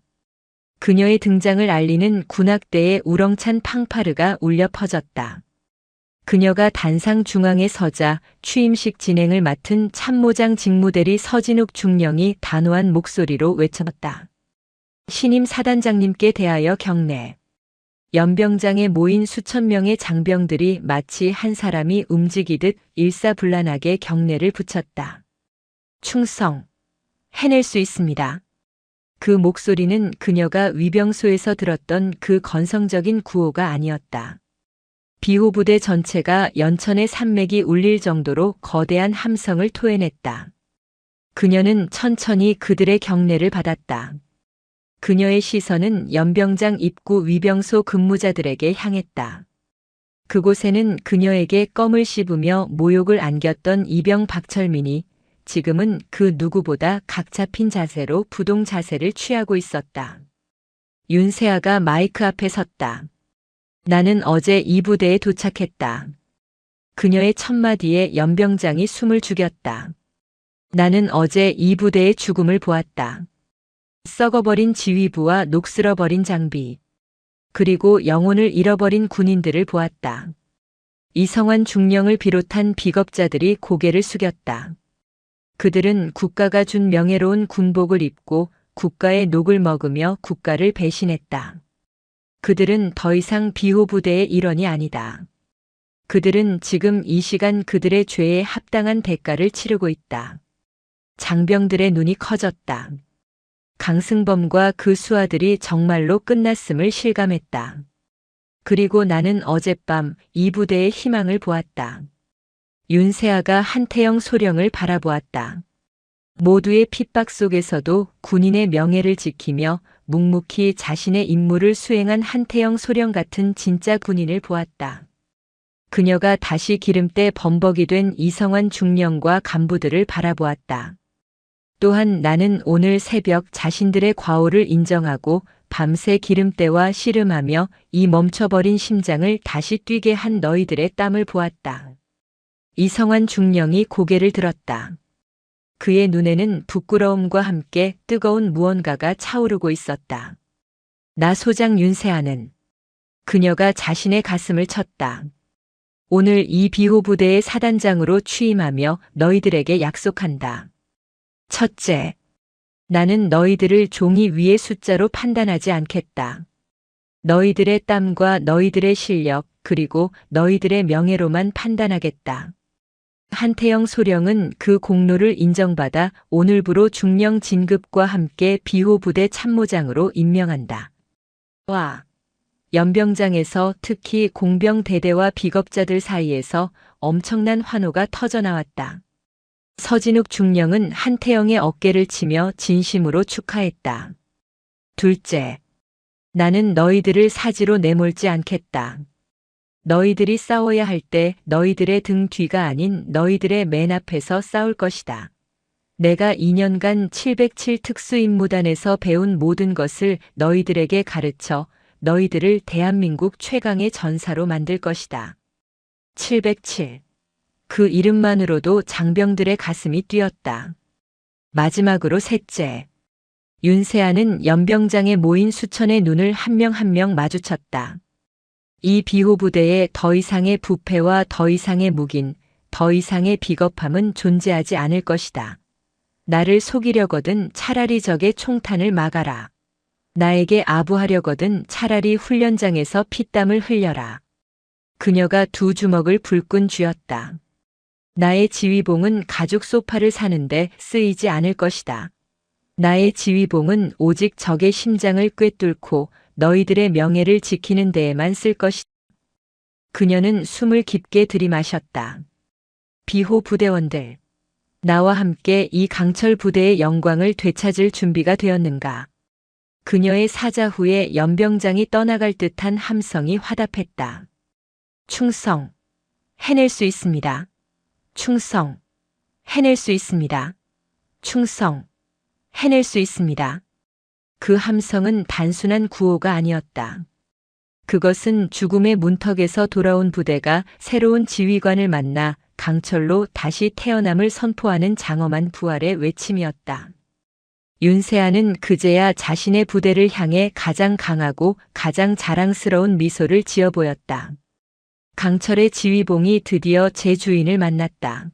그녀의 등장을 알리는 군악대의 우렁찬 팡파르가 울려 퍼졌다. 그녀가 단상 중앙에 서자 취임식 진행을 맡은 참모장 직무대리 서진욱 중령이 단호한 목소리로 외쳤다. 신임 사단장님께 대하여 경례. 연병장에 모인 수천 명의 장병들이 마치 한 사람이 움직이듯 일사불란하게 경례를 붙였다. 충성. 해낼 수 있습니다. 그 목소리는 그녀가 위병소에서 들었던 그 건성적인 구호가 아니었다. 비호부대 전체가 연천의 산맥이 울릴 정도로 거대한 함성을 토해냈다. 그녀는 천천히 그들의 경례를 받았다. 그녀의 시선은 연병장 입구 위병소 근무자들에게 향했다. 그곳에는 그녀에게 껌을 씹으며 모욕을 안겼던 이병 박철민이 지금은 그 누구보다 각 잡힌 자세로 부동 자세를 취하고 있었다. 윤세아가 마이크 앞에 섰다. 나는 어제 이 부대에 도착했다. 그녀의 첫마디에 연병장이 숨을 죽였다. 나는 어제 이 부대의 죽음을 보았다. 썩어버린 지휘부와 녹슬어버린 장비, 그리고 영혼을 잃어버린 군인들을 보았다. 이성환 중령을 비롯한 비겁자들이 고개를 숙였다. 그들은 국가가 준 명예로운 군복을 입고 국가의 녹을 먹으며 국가를 배신했다. 그들은 더 이상 비호부대의 일원이 아니다. 그들은 지금 이 시간 그들의 죄에 합당한 대가를 치르고 있다. 장병들의 눈이 커졌다. 강승범과 그 수하들이 정말로 끝났음을 실감했다. 그리고 나는 어젯밤 이 부대의 희망을 보았다. 윤세아가 한태영 소령을 바라보았다. 모두의 핍박 속에서도 군인의 명예를 지키며 묵묵히 자신의 임무를 수행한 한태영 소령 같은 진짜 군인을 보았다. 그녀가 다시 기름때 범벅이 된 이성환 중령과 간부들을 바라보았다. 또한 나는 오늘 새벽 자신들의 과오를 인정하고 밤새 기름때와 씨름하며 이 멈춰버린 심장을 다시 뛰게 한 너희들의 땀을 보았다. 이성환 중령이 고개를 들었다. 그의 눈에는 부끄러움과 함께 뜨거운 무언가가 차오르고 있었다. 나 소장 윤세아는. 그녀가 자신의 가슴을 쳤다. 오늘 이 비호부대의 사단장으로 취임하며 너희들에게 약속한다. 첫째, 나는 너희들을 종이 위의 숫자로 판단하지 않겠다. 너희들의 땀과 너희들의 실력 그리고 너희들의 명예로만 판단하겠다. 한태영 소령은 그 공로를 인정받아 오늘부로 중령 진급과 함께 비호부대 참모장으로 임명한다. 와. 연병장에서 특히 공병대대와 비겁자들 사이에서 엄청난 환호가 터져나왔다. 서진욱 중령은 한태영의 어깨를 치며 진심으로 축하했다. 둘째, 나는 너희들을 사지로 내몰지 않겠다. 너희들이 싸워야 할 때 너희들의 등 뒤가 아닌 너희들의 맨 앞에서 싸울 것이다. 내가 2년간 707 특수임무단에서 배운 모든 것을 너희들에게 가르쳐 너희들을 대한민국 최강의 전사로 만들 것이다. 707. 그 이름만으로도 장병들의 가슴이 뛰었다. 마지막으로 셋째. 윤세아는 연병장에 모인 수천의 눈을 한 명 한 명 마주쳤다. 이 비호부대에 더 이상의 부패와 더 이상의 묵인, 더 이상의 비겁함은 존재하지 않을 것이다. 나를 속이려거든 차라리 적의 총탄을 막아라. 나에게 아부하려거든 차라리 훈련장에서 피땀을 흘려라. 그녀가 두 주먹을 불끈 쥐었다. 나의 지휘봉은 가죽 소파를 사는데 쓰이지 않을 것이다. 나의 지휘봉은 오직 적의 심장을 꿰뚫고 너희들의 명예를 지키는 데에만 쓸 것이다. 그녀는 숨을 깊게 들이마셨다. 비호 부대원들, 나와 함께 이 강철 부대의 영광을 되찾을 준비가 되었는가. 그녀의 사자 후에 연병장이 떠나갈 듯한 함성이 화답했다. 충성. 해낼 수 있습니다. 충성. 해낼 수 있습니다. 충성. 해낼 수 있습니다. 그 함성은 단순한 구호가 아니었다. 그것은 죽음의 문턱에서 돌아온 부대가 새로운 지휘관을 만나 강철로 다시 태어남을 선포하는 장엄한 부활의 외침이었다. 윤세아는 그제야 자신의 부대를 향해 가장 강하고 가장 자랑스러운 미소를 지어 보였다. 강철의 지휘봉이 드디어 제 주인을 만났다.